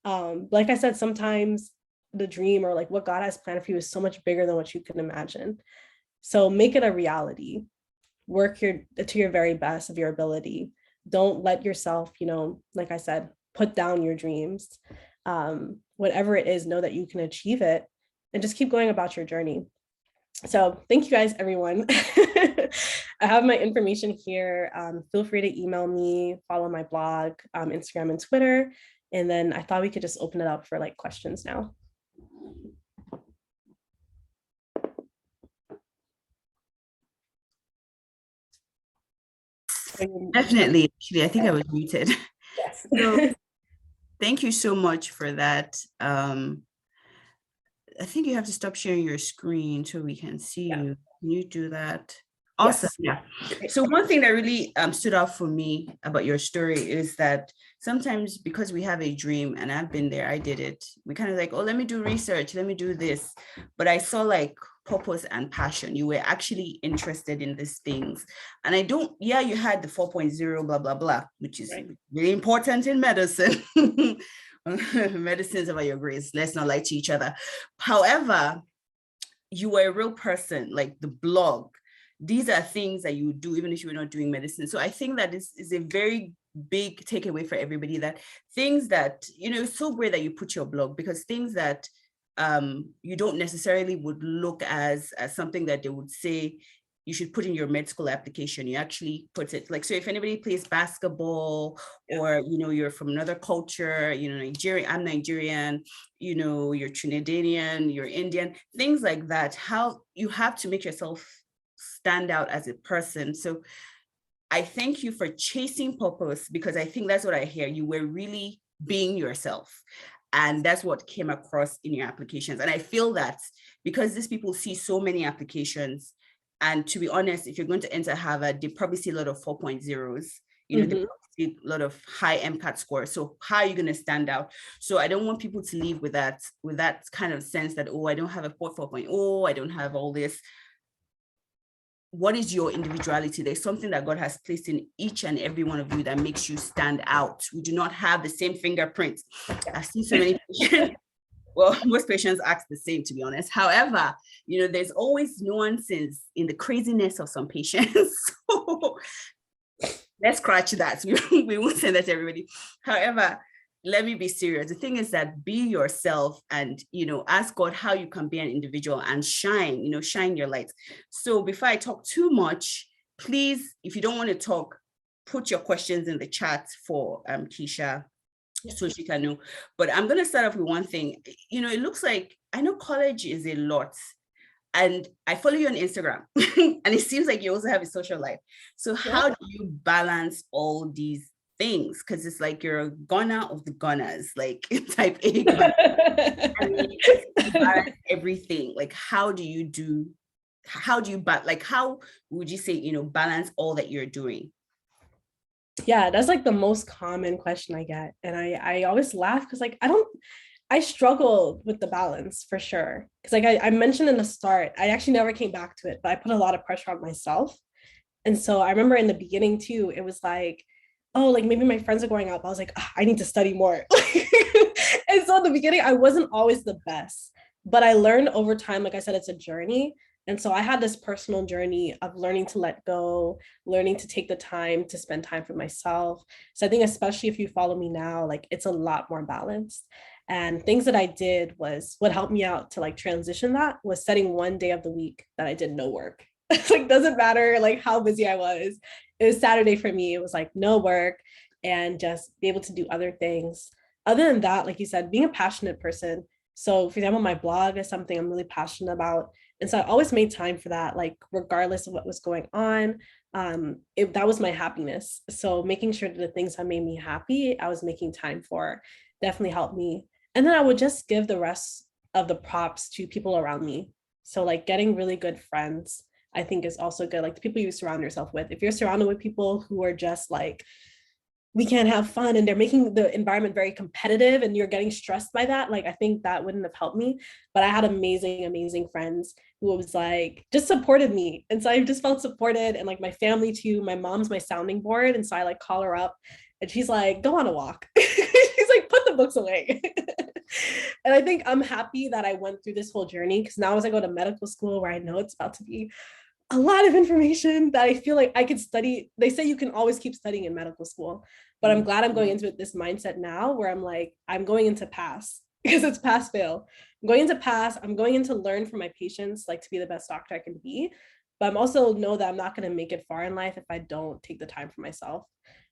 Like I said, sometimes the dream or like what God has planned for you is so much bigger than what you can imagine. So make it a reality. Work to your very best of your ability. Don't let yourself, you know, like I said, put down your dreams. Whatever it is, know that you can achieve it and just keep going about your journey. So thank you guys, everyone. I have my information here. Feel free to email me, follow my blog, Instagram and Twitter. And then I thought we could just open it up for like questions now. Definitely. Actually, I think I was muted. Yes. So, thank you so much for that. I think you have to stop sharing your screen so we can see you. Can you do that? Awesome. Yes. Yeah. So one thing that really stood out for me about your story is that sometimes because we have a dream, and I've been there, I did it, we kind of like, oh, let me do research, let me do this. But I saw like purpose and passion. You were actually interested in these things. And you had the 4.0 blah, blah, blah, which is really important in medicine. Medicine is about your grades. Let's not lie to each other. However, you were a real person, like the blog. These are things that you would do even if you were not doing medicine. So I think that this is a very big takeaway for everybody, that things that, you know, it's so great that you put your blog, because things that you don't necessarily would look as something that they would say you should put in your med school application. You actually put it like, so if anybody plays basketball, or, you know, you're from another culture, you know, Nigerian, I'm Nigerian, you know, you're Trinidadian, you're Indian, things like that, how you have to make yourself stand out as a person. So I thank you for chasing purpose, because I think that's what I hear. You were really being yourself. And that's what came across in your applications. And I feel that because these people see so many applications, and to be honest, if you're going to enter Harvard, they probably see a lot of 4.0s, you know, they probably see a lot of high Mcat scores. So how are you going to stand out? So I don't want people to leave with that kind of sense that, oh, I don't have a 4.0, I don't have all this. What is your individuality? There's something that God has placed in each and every one of you that makes you stand out. We do not have the same fingerprint. I've seen so many patients. Well, most patients act the same, to be honest. However, you know, there's always nuances in the craziness of some patients. So let's scratch that. We won't say that to everybody. However, let me be serious. The thing is that be yourself, and, you know, ask God how you can be an individual and shine, you know, shine your light. So before I talk too much, please, if you don't want to talk, put your questions in the chat for Kyeisha, so she can know. But I'm going to start off with one thing. You know, it looks like, I know college is a lot, and I follow you on Instagram and it seems like you also have a social life. So how do you balance all these things? Because it's like you're a gunner of the gunners, like type A gunner. I mean, you balance everything. Like, how would you say, you know, balance all that you're doing? Yeah, that's like the most common question I get. And I always laugh because like I struggle with the balance for sure. Because like I mentioned in the start, I actually never came back to it, but I put a lot of pressure on myself. And so I remember in the beginning too, it was like, oh, like maybe my friends are going out, but I was like, I need to study more. And so in the beginning, I wasn't always the best, but I learned over time, like I said, it's a journey. And so I had this personal journey of learning to let go, learning to take the time to spend time for myself. So I think especially if you follow me now, like it's a lot more balanced. And things that I did was what helped me out to like transition that was setting one day of the week that I did no work. It's like, doesn't matter like how busy I was. It was Saturday for me. It was like no work and just be able to do other things. Other than that, like you said, being a passionate person. So for example, my blog is something I'm really passionate about. And so I always made time for that, like regardless of what was going on. That was my happiness. So making sure that the things that made me happy, I was making time for, definitely helped me. And then I would just give the rest of the props to people around me. So like getting really good friends, I think is also good. Like the people you surround yourself with. If you're surrounded with people who are just like, we can't have fun and they're making the environment very competitive and you're getting stressed by that, like I think that wouldn't have helped me. But I had amazing friends who was like just supported me, and so I just felt supported. And like my family too, my mom's my sounding board, and so I like call her up and she's like, go on a walk. She's like, put the books away. And I think I'm happy that I went through this whole journey, because now as I go to medical school where I know it's about to be a lot of information that I feel like I could study. They say you can always keep studying in medical school, but I'm glad I'm going into it this mindset now where I'm like, I'm going into pass because it's pass fail. I'm going into pass. I'm going into learn from my patients, like to be the best doctor I can be. But I'm also know that I'm not going to make it far in life if I don't take the time for myself.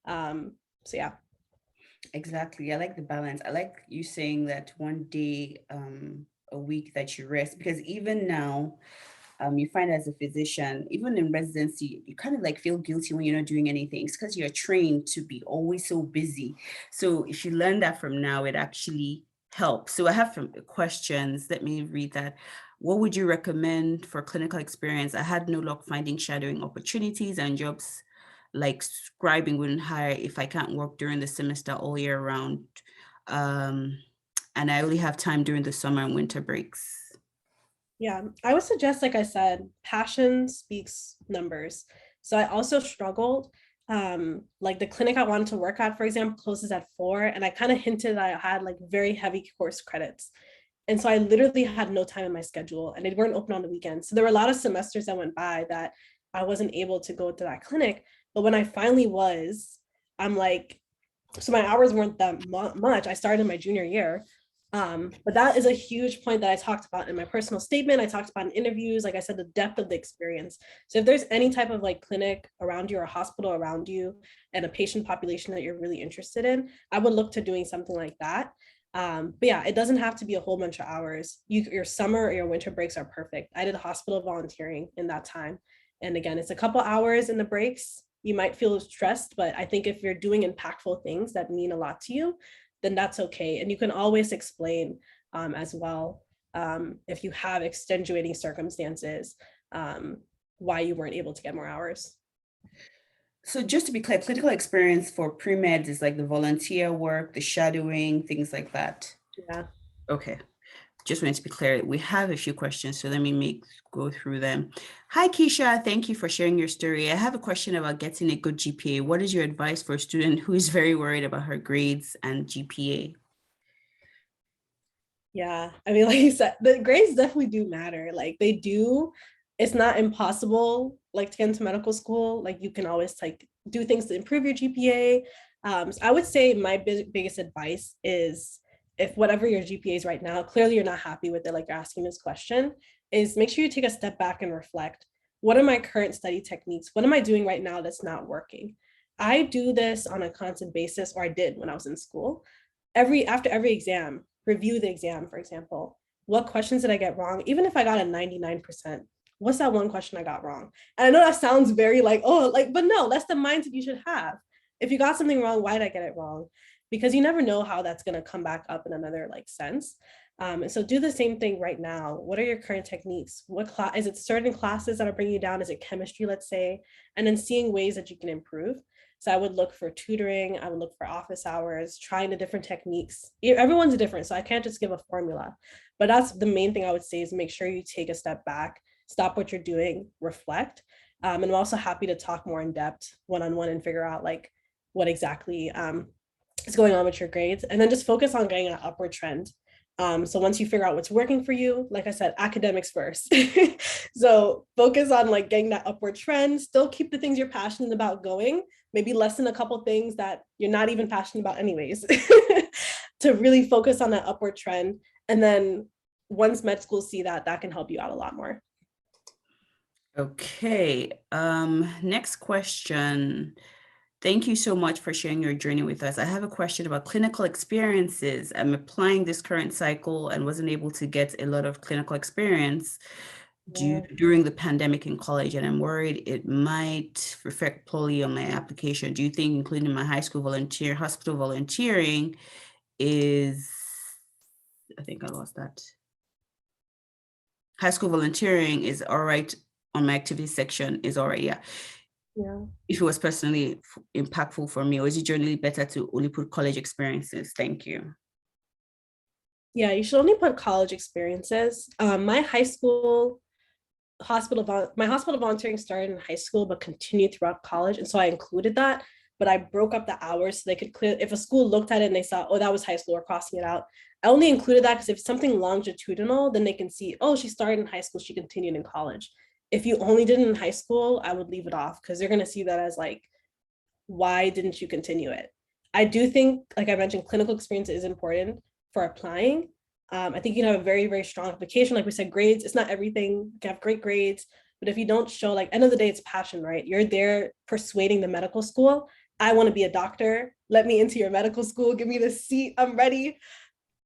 So yeah. Exactly. I like the balance. I like you saying that one day a week that you rest, because even now, you find as a physician, even in residency, you kind of like feel guilty when you're not doing anything. It's because you're trained to be always so busy. So if you learn that from now, it actually helps. So I have some questions. Let me read that. What would you recommend for clinical experience? I had no luck finding shadowing opportunities, and jobs like scribing wouldn't hire if I can't work during the semester all year round. And I only have time during the summer and winter breaks. Yeah, I would suggest, like I said, passion speaks numbers. So I also struggled. Like the clinic I wanted to work at, for example, closes at 4. And I kind of hinted that I had like very heavy course credits. And so I literally had no time in my schedule and they weren't open on the weekends. So there were a lot of semesters that went by that I wasn't able to go to that clinic. But when I finally was, I'm like, so my hours weren't that much. I started in my junior year. But that is a huge point that I talked about in my personal statement. I talked about in interviews, like I said, the depth of the experience. So if there's any type of like clinic around you or hospital around you and a patient population that you're really interested in, I would look to doing something like that. But yeah, it doesn't have to be a whole bunch of hours. Your summer or your winter breaks are perfect. I did hospital volunteering in that time. And again, it's a couple hours in the breaks. You might feel stressed, but I think if you're doing impactful things that mean a lot to you, then that's okay. And you can always explain as well if you have extenuating circumstances, why you weren't able to get more hours. So just to be clear, clinical experience for pre-meds is like the volunteer work, the shadowing, things like that. Yeah. Okay. Just wanted to be clear. We have a few questions, so let me go through them. Hi, Kyeisha. Thank you for sharing your story. I have a question about getting a good GPA. What is your advice for a student who is very worried about her grades and GPA? Yeah, I mean, like you said, the grades definitely do matter. Like they do. It's not impossible, like to get into medical school. Like you can always like do things to improve your GPA. So I would say my biggest advice is if whatever your GPA is right now, clearly you're not happy with it, like you're asking this question, is make sure you take a step back and reflect. What are my current study techniques? What am I doing right now that's not working? I do this on a constant basis, or I did when I was in school. After every exam, review the exam, for example. What questions did I get wrong? Even if I got a 99%, what's that one question I got wrong? And I know that sounds very like, oh, like, but no, that's the mindset you should have. If you got something wrong, why did I get it wrong? Because you never know how that's going to come back up in another like sense. And so do the same thing right now. What are your current techniques? What class is it? Certain classes that are bringing you down? Is it chemistry, let's say? And then seeing ways that you can improve. So I would look for tutoring, I would look for office hours, trying the different techniques. Everyone's different, so I can't just give a formula. But that's the main thing I would say is make sure you take a step back, stop what you're doing, reflect. And I'm also happy to talk more in depth one-on-one and figure out like what exactly is going on with your grades. And then just focus on getting an upward trend. So once you figure out what's working for you, like I said, academics first. So focus on like getting that upward trend, still keep the things you're passionate about going, maybe lessen a couple things that you're not even passionate about anyways, to really focus on that upward trend. And then once med schools see that, that can help you out a lot more. Okay, next question. Thank you so much for sharing your journey with us. I have a question about clinical experiences. I'm applying this current cycle and wasn't able to get a lot of clinical experience during the pandemic in college, and I'm worried it might reflect poorly on my application. Do you think including my high school hospital volunteering is, I think I lost that. High school volunteering is all right on my activity section is all right, yeah. Yeah. If it was personally impactful for me, or is it generally better to only put college experiences? Thank you. Yeah, you should only put college experiences. My hospital volunteering started in high school, but continued throughout college. And so I included that, but I broke up the hours so they could clear, if a school looked at it and they saw, oh, that was high school, we're crossing it out. I only included that because if something longitudinal, then they can see, oh, she started in high school, she continued in college. If you only did it in high school, I would leave it off because they're going to see that as like, why didn't you continue it? I do think, like I mentioned, clinical experience is important for applying. I think you can have a very, very strong application. Like we said, grades, it's not everything. You can have great grades, but if you don't show, like, end of the day, it's passion, right? You're there persuading the medical school. I want to be a doctor. Let me into your medical school. Give me the seat. I'm ready.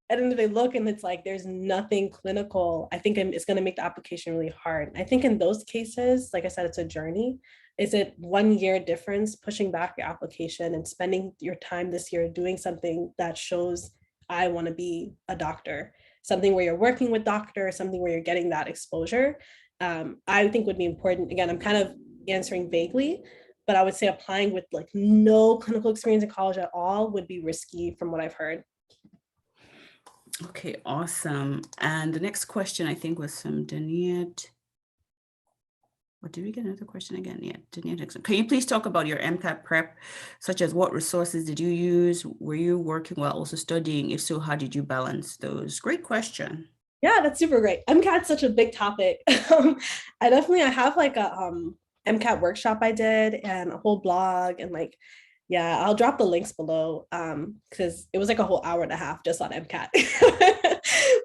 And then they look and it's like, there's nothing clinical. I think it's going to make the application really hard. I think in those cases, like I said, it's a journey. Is it 1 year difference pushing back your application and spending your time this year doing something that shows I want to be a doctor, something where you're working with doctors, something where you're getting that exposure, I think would be important. Again, I'm kind of answering vaguely, but I would say applying with like no clinical experience in college at all would be risky from what I've heard. Okay, awesome. And the next question I think was from Daniette. What did we get another question again? Yeah, Daniette. Can you please talk about your MCAT prep, such as what resources did you use? Were you working while also studying? If so, how did you balance those? Great question. Yeah, that's super great. MCAT's such a big topic. I have like a MCAT workshop I did and a whole blog and like Yeah, I'll drop the links below because it was like a whole hour and a half just on Mcat.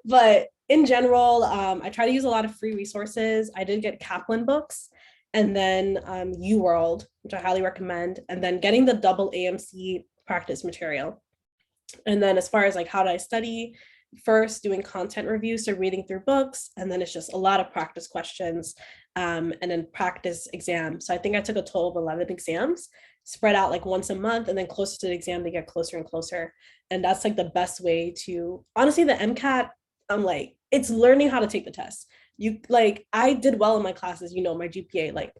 But in general, I try to use a lot of free resources. I did get Kaplan books and then UWorld, which I highly recommend, and then getting the double AMC practice material. And then as far as like how do I study, first doing content reviews, so reading through books, and then it's just a lot of practice questions and then practice exams. So I think I took a total of 11 exams spread out like once a month, and then closer to the exam they get closer and closer. And that's like the best way to, honestly, the MCAT, I'm like, it's learning how to take the test. You like, I did well in my classes, you know, my GPA, like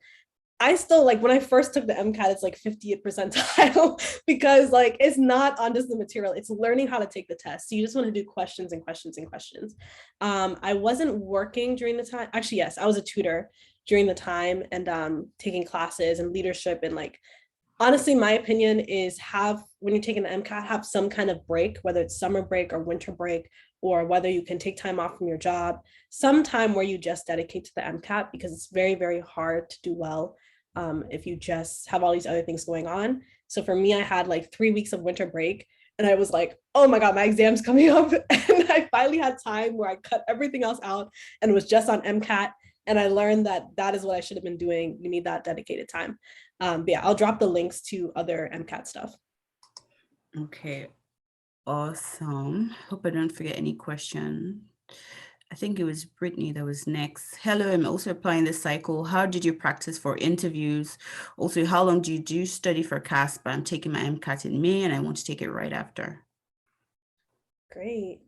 I still like when I first took the MCAT, it's like 50th percentile because like it's not on just the material, it's learning how to take the test. So you just want to do questions and questions and questions. I wasn't working during the time. Actually, yes, I was a tutor during the time and taking classes and leadership and like honestly, my opinion is have when you're taking the MCAT, have some kind of break, whether it's summer break or winter break, or whether you can take time off from your job, some time where you just dedicate to the MCAT because it's very, very hard to do well if you just have all these other things going on. So for me, I had like 3 weeks of winter break and I was like, oh my God, my exam's coming up. And I finally had time where I cut everything else out and was just on MCAT. And I learned that that is what I should have been doing. You need that dedicated time. But yeah, I'll drop the links to other MCAT stuff. Okay, awesome. Hope I don't forget any question. I think it was Brittany that was next. Hello, I'm also applying this cycle. How did you practice for interviews? Also, how long do you study for CASP? I'm taking my MCAT in May and I want to take it right after. Great.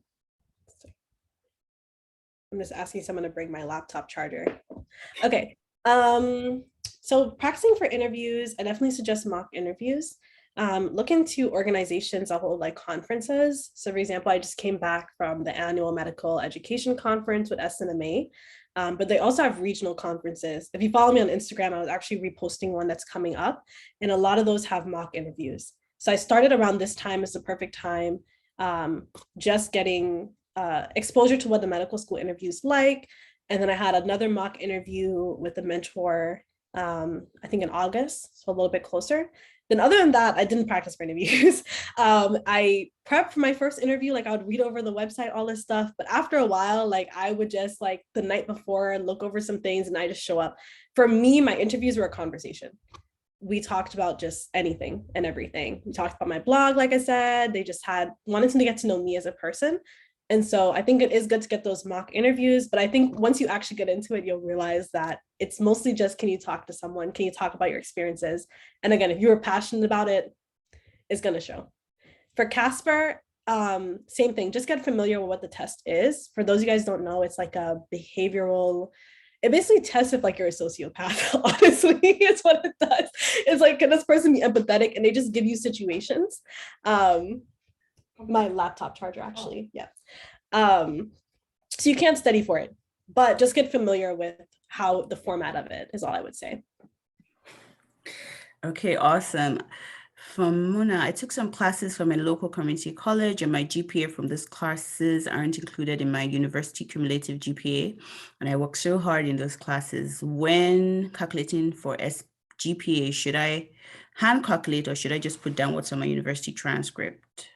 I'm just asking someone to bring my laptop charger. Okay. So practicing for interviews, I definitely suggest mock interviews. Look into organizations that hold like conferences. So for example, I just came back from the annual medical education conference with SNMA, but they also have regional conferences. If you follow me on Instagram, I was actually reposting one that's coming up, and a lot of those have mock interviews. So I started around this time is the perfect time, just getting exposure to what the medical school interviews like. And then I had another mock interview with a mentor, I think in August, so a little bit closer. Then other than that, I didn't practice for interviews. I prepped for my first interview, like I would read over the website, all this stuff. But after a while, like I would just like the night before look over some things and I just show up. For me, my interviews were a conversation. We talked about just anything and everything. We talked about my blog, like I said, they just wanted to get to know me as a person. And so I think it is good to get those mock interviews, but I think once you actually get into it, you'll realize that it's mostly just, can you talk to someone? Can you talk about your experiences? And again, if you're passionate about it, it's going to show. For Casper, same thing, just get familiar with what the test is. For those of you guys don't know, it's like a behavioral, it basically tests if like you're a sociopath, honestly, it's what it does. It's like, can this person be empathetic? And they just give you situations. My laptop charger actually, yeah. So you can't study for it, but just get familiar with how the format of it is all I would say. Okay, awesome. From Mona, I took some classes from a local community college and my GPA from these classes aren't included in my university cumulative GPA. And I worked so hard in those classes. When calculating for GPA, should I hand calculate or should I just put down what's on my university transcript?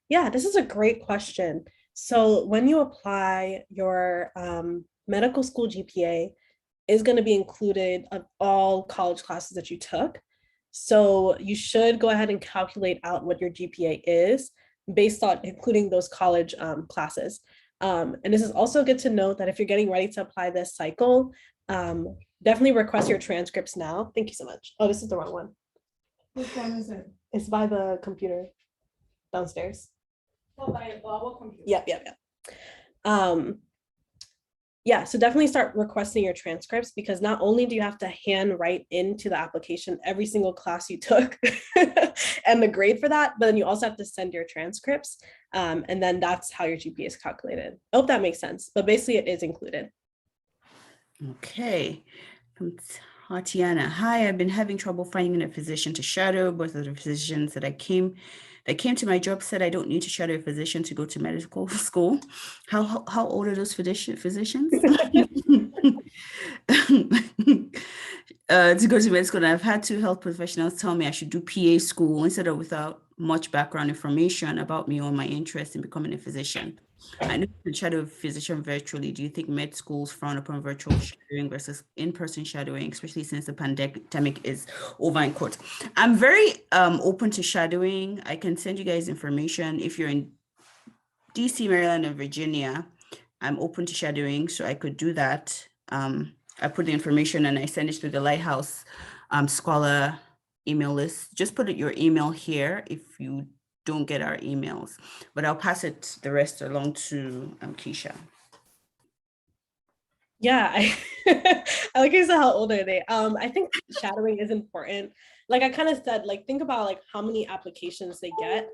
Yeah, this is a great question. So when you apply, your medical school GPA is going to be included of all college classes that you took. So you should go ahead and calculate out what your GPA is based on including those college classes. And this is also good to note that if you're getting ready to apply this cycle, definitely request your transcripts now. Thank you so much. Oh, this is the wrong one. Which one is it? It's by the computer downstairs. Oh, by what computer? Yep. Yeah, so definitely start requesting your transcripts because not only do you have to hand write into the application every single class you took and the grade for that, but then you also have to send your transcripts. And then that's how your GPA is calculated. I hope that makes sense, but basically it is included. Okay. From Tatiana, hi, I've been having trouble finding a physician to shadow. Both of the physicians that came to my job said I don't need to shadow a physician to go to medical school. How old are those physicians? To go to med school. And I've had two health professionals tell me I should do PA school instead of without much background information about me or my interest in becoming a physician. I know you can shadow a physician virtually. Do you think med schools frown upon virtual shadowing versus in-person shadowing, especially since the pandemic is over in court? I'm very open to shadowing. I can send you guys information if you're in DC, Maryland, and Virginia. I'm open to shadowing, so I could do that. I put the information and I send it to the Lighthouse Scholar email list. Just put your email here if you don't get our emails, but I'll pass it the rest along to Kyeisha. Yeah, I like you said, how old are they? I think shadowing is important. Like I kind of said, like think about like how many applications they get.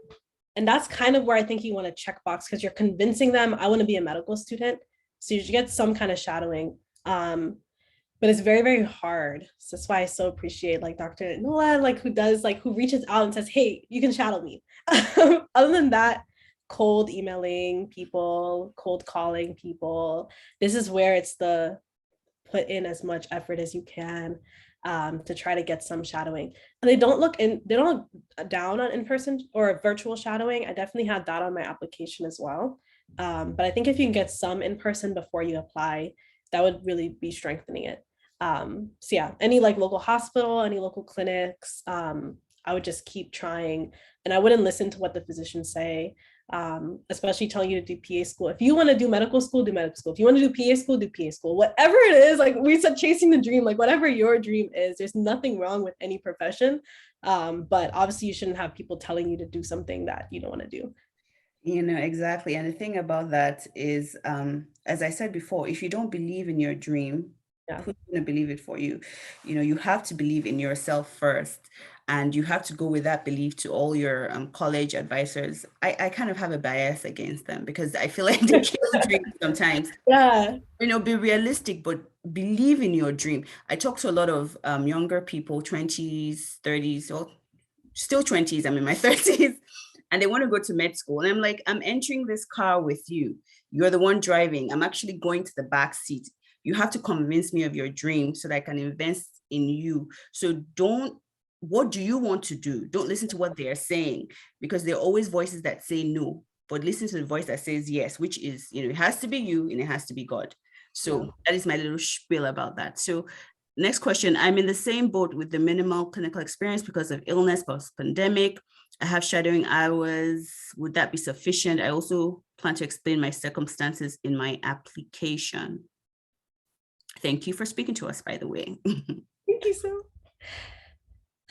And that's kind of where I think you want to check box because you're convincing them, I want to be a medical student. So you should get some kind of shadowing. But it's very, very hard. So that's why I so appreciate like Dr. Noah, like who reaches out and says, hey, you can shadow me. Other than that, cold emailing people, cold calling people. This is where it's the put in as much effort as you can to try to get some shadowing. And they don't down on in-person or virtual shadowing. I definitely had that on my application as well. But I think if you can get some in-person before you apply, that would really be strengthening it. So yeah, any like local hospital, any local clinics, I would just keep trying and I wouldn't listen to what the physicians say, especially telling you to do PA school. If you want to do medical school, do medical school. If you want to do PA school, do PA school. Whatever it is, like we said, chasing the dream, like whatever your dream is, there's nothing wrong with any profession. But obviously you shouldn't have people telling you to do something that you don't want to do. Exactly. And the thing about that is, as I said before, if you don't believe in your dream, who's going to believe it for you? You have to believe in yourself first, and you have to go with that belief to all your college advisors. I kind of have a bias against them because I feel like they kill the dream sometimes. Yeah. Be realistic, but believe in your dream. I talk to a lot of younger people, 20s, 30s, or still 20s. I'm in my 30s. And they want to go to med school. And I'm like, I'm entering this car with you. You're the one driving. I'm actually going to the back seat. You have to convince me of your dream so that I can invest in you. So what do you want to do? Don't listen to what they're saying, because there are always voices that say no, but listen to the voice that says yes, which is, it has to be you and it has to be God. So that is my little spiel about that. So next question. I'm in the same boat with the minimal clinical experience because of illness post-pandemic. I have shadowing hours. Would that be sufficient? I also plan to explain my circumstances in my application. Thank you for speaking to us, by the way. Thank you so.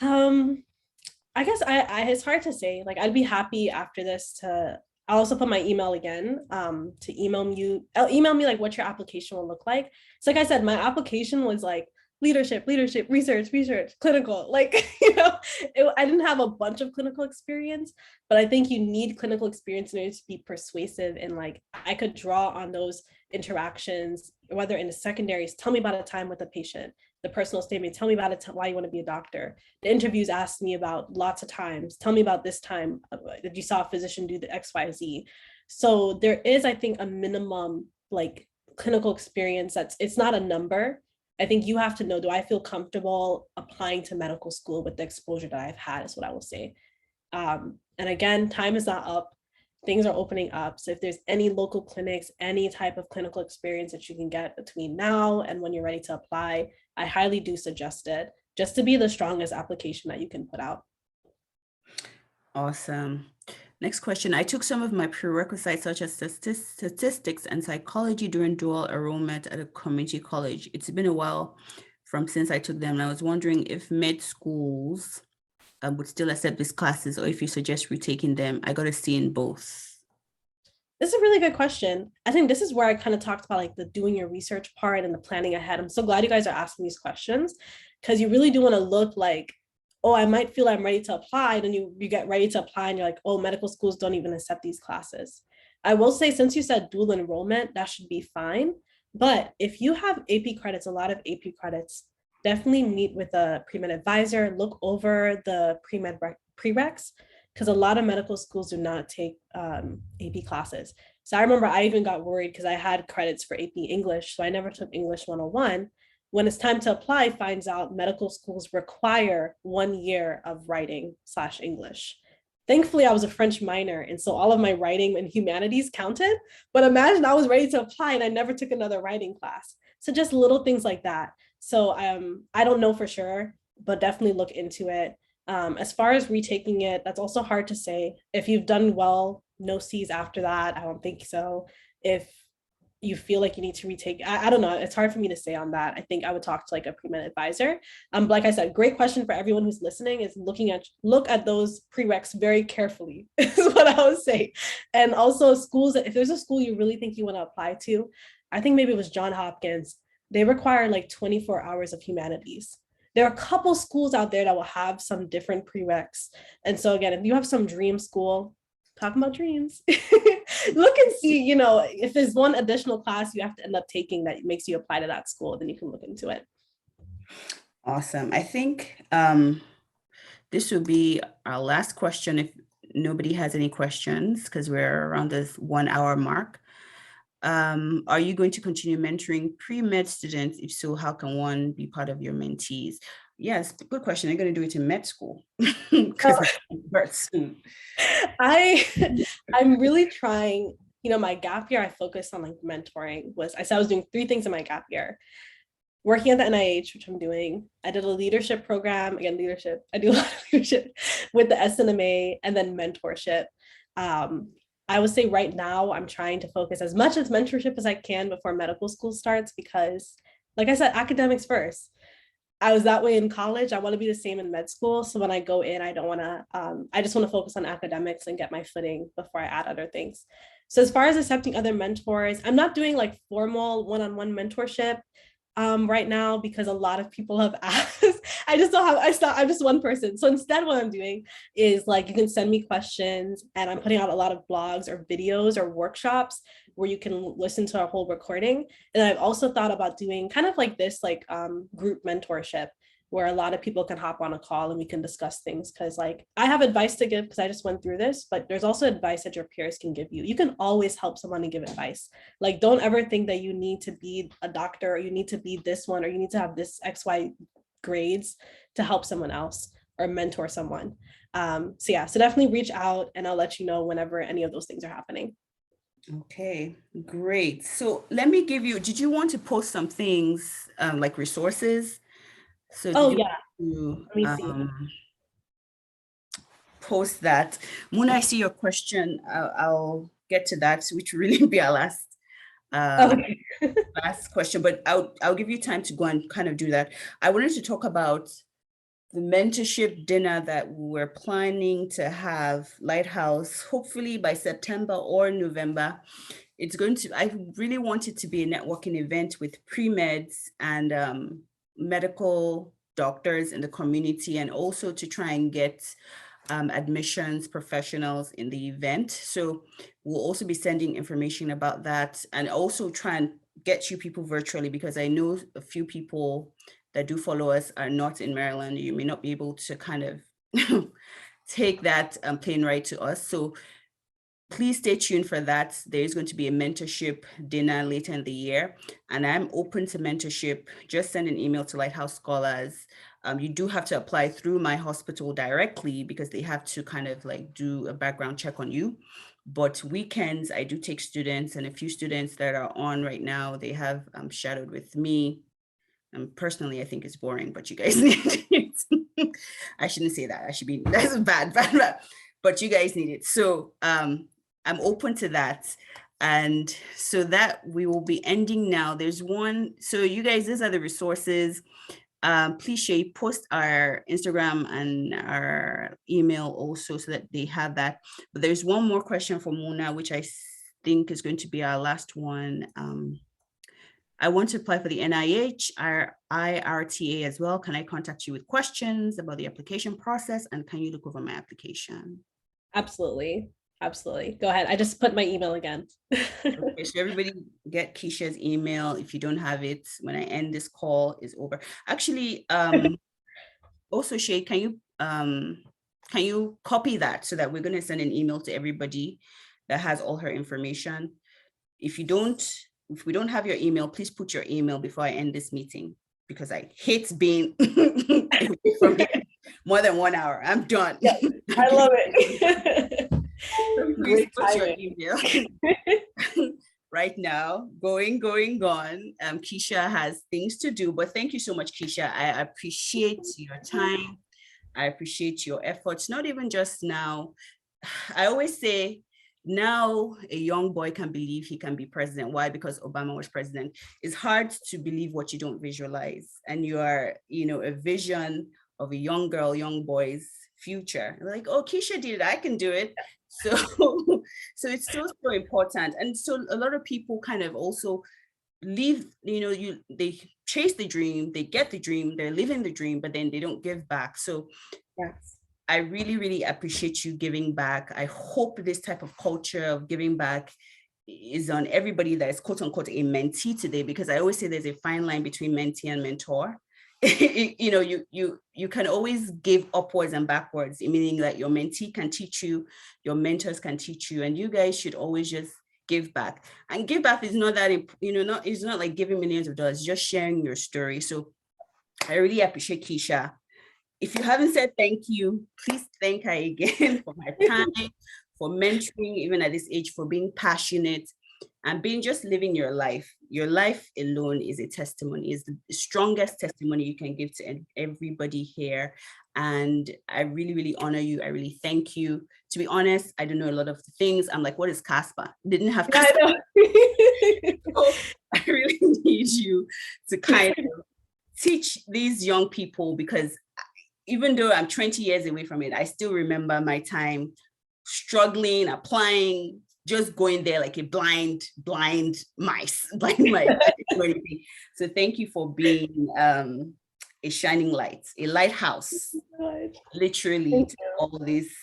I guess it's hard to say. Like, I'd be happy after this I'll also put my email again to email me like what your application will look like. So like I said, my application was like leadership, research, clinical, like, I didn't have a bunch of clinical experience, but I think you need clinical experience in order to be persuasive. And like, I could draw on those interactions, whether in the secondaries, tell me about a time with a patient, the personal statement, tell me about why you want to be a doctor. The interviews asked me about lots of times, tell me about this time that you saw a physician do the XYZ. So there is, I think, a minimum like clinical experience it's not a number. I think you have to know, do I feel comfortable applying to medical school with the exposure that I've had, is what I will say. And again, time is not up. Things are opening up. So if there's any local clinics, any type of clinical experience that you can get between now and when you're ready to apply, I highly do suggest it, just to be the strongest application that you can put out. Awesome. Next question. I took some of my prerequisites such as statistics and psychology during dual enrollment at a community college. It's been a while since I took them, and I was wondering if med schools would still accept these classes, or if you suggest retaking them. I got a C in both. This is a really good question. I think this is where I kind of talked about like the doing your research part and the planning ahead. I'm so glad you guys are asking these questions, because you really do want to look like, oh, I might feel I'm ready to apply. Then you get ready to apply and you're like, oh, medical schools don't even accept these classes. I will say, since you said dual enrollment, that should be fine. But if you have AP credits, a lot of AP credits, definitely meet with a pre-med advisor, look over the pre-med prereqs, because a lot of medical schools do not take AP classes. So I remember I even got worried because I had credits for AP English. So I never took English 101. When it's time to apply, finds out medical schools require 1 year of writing / English. Thankfully, I was a French minor, and so all of my writing and humanities counted. But imagine I was ready to apply and I never took another writing class. So just little things like that. So I don't know for sure, but definitely look into it. As far as retaking it, that's also hard to say. If you've done well, no C's after that, I don't think so. If you feel like you need to retake, I don't know. It's hard for me to say on that. I think I would talk to like a pre-med advisor. But like I said, great question for everyone who's listening is look at those prereqs very carefully is what I would say. And also schools, if there's a school you really think you want to apply to, I think maybe it was Johns Hopkins, they require like 24 hours of humanities. There are a couple schools out there that will have some different prereqs. And so again, if you have some dream school, talking about dreams, look and see, if there's one additional class you have to end up taking that makes you apply to that school, then you can look into it. Awesome. I think this will be our last question if nobody has any questions, because we're around this 1 hour mark. Are you going to continue mentoring pre-med students? If so, how can one be part of your mentees? Yes, good question. I'm going to do it in med school. I'm really trying, my gap year, I focused on like mentoring. I said I was doing 3 things in my gap year. Working at the NIH, which I'm doing. I did a leadership program, again, leadership. I do a lot of leadership with the SNMA, and then mentorship. I would say right now I'm trying to focus as much as mentorship as I can before medical school starts, because like I said, academics first. I was that way in college. I want to be the same in med school. So when I go in, I don't want to, I just want to focus on academics and get my footing before I add other things. So as far as accepting other mentors, I'm not doing like formal one-on-one mentorship right now, because a lot of people have asked. I'm just one person. So instead what I'm doing is like, you can send me questions, and I'm putting out a lot of blogs or videos or workshops where you can listen to our whole recording. And I've also thought about doing kind of like this, like group mentorship, where a lot of people can hop on a call and we can discuss things. Because like I have advice to give because I just went through this, but there's also advice that your peers can give you. You can always help someone and give advice. Like, don't ever think that you need to be a doctor, or you need to be this one, or you need to have this XY grades to help someone else or mentor someone. So definitely reach out, and I'll let you know whenever any of those things are happening. Okay, great. So let me give you, did you want to post some things like resources? So let me see. Post that. Muna, I see your question. I'll get to that, which will really be our last last question, but I'll give you time to go and kind of do that. I wanted to talk about the mentorship dinner that we're planning to have Lighthouse, hopefully by September or November. I really want it to be a networking event with pre-meds and medical doctors in the community, and also to try and get admissions professionals in the event. So we'll also be sending information about that, and also try and get you people virtually, because I know a few people that do follow us are not in Maryland. You may not be able to kind of take that plane ride to us. So please stay tuned for that. There is going to be a mentorship dinner later in the year, and I'm open to mentorship. Just send an email to Lighthouse Scholars. You do have to apply through my hospital directly, because they have to kind of like do a background check on you. But weekends, I do take students, and a few students that are on right now, they have shadowed with me. Personally, I think it's boring, but you guys need it. I shouldn't say that. That's bad. But you guys need it. So I'm open to that. And so that we will be ending now. There's one. So you guys, these are the resources. Please share, post our Instagram and our email also, so that they have that. But there's one more question from Muna, which I think is going to be our last one. I want to apply for the NIH, our IRTA as well. Can I contact you with questions about the application process? And can you look over my application? Absolutely. Absolutely. Go ahead. I just put my email again. Okay, so everybody get Kyeisha's email. If you don't have it, when I end this call is over. Actually, also Shay, can you copy that, so that we're going to send an email to everybody that has all her information? if we don't have your email, please put your email before I end this meeting, because I hate being away from here more than 1 hour. I'm done. Yeah, I love it. So please put your email right now. Going, gone. Kyeisha has things to do, but thank you so much, Kyeisha. I appreciate your time. I appreciate your efforts, not even just now. I always say, now a young boy can believe he can be president. Why? Because Obama was president. It's hard to believe what you don't visualize. And you are, a vision of a young girl, young boy's future. Like, oh, Kyeisha did it, I can do it. So, so it's still so important. And so a lot of people kind of also leave, they chase the dream, they get the dream, they're living the dream, but then they don't give back. So Yes. I really, really appreciate you giving back. I hope this type of culture of giving back is on everybody that is quote unquote a mentee today, because I always say there's a fine line between mentee and mentor. You can always give upwards and backwards, meaning that your mentee can teach you, your mentors can teach you, and you guys should always just give back. And give back is not that, it's not like giving millions of dollars, just sharing your story. So I really appreciate Kyeisha. If you haven't said thank you, please thank her again for my time, for mentoring, even at this age, for being passionate and just living your life. Your life alone is a testimony, is the strongest testimony you can give to everybody here. And I really, really honor you. I really thank you. To be honest, I don't know a lot of things. I'm like, what is CASPA? Didn't have CASPA. So I really need you to kind of teach these young people, because even though I'm 20 years away from it, I still remember my time struggling, applying, just going there like a blind mice. So thank you for being a shining light, a lighthouse, literally, to all these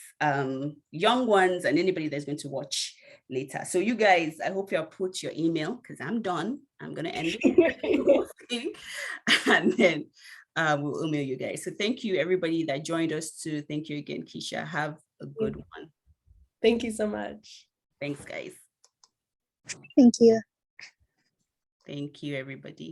young ones and anybody that's going to watch later. So you guys, I hope you'll put your email, because I'm done. I'm going to end it. And then we'll email you guys. So thank you, everybody that joined us too. Thank you again, Kyeisha. Have a good one. Thank you so much. Thanks, guys. Thank you. Thank you, everybody.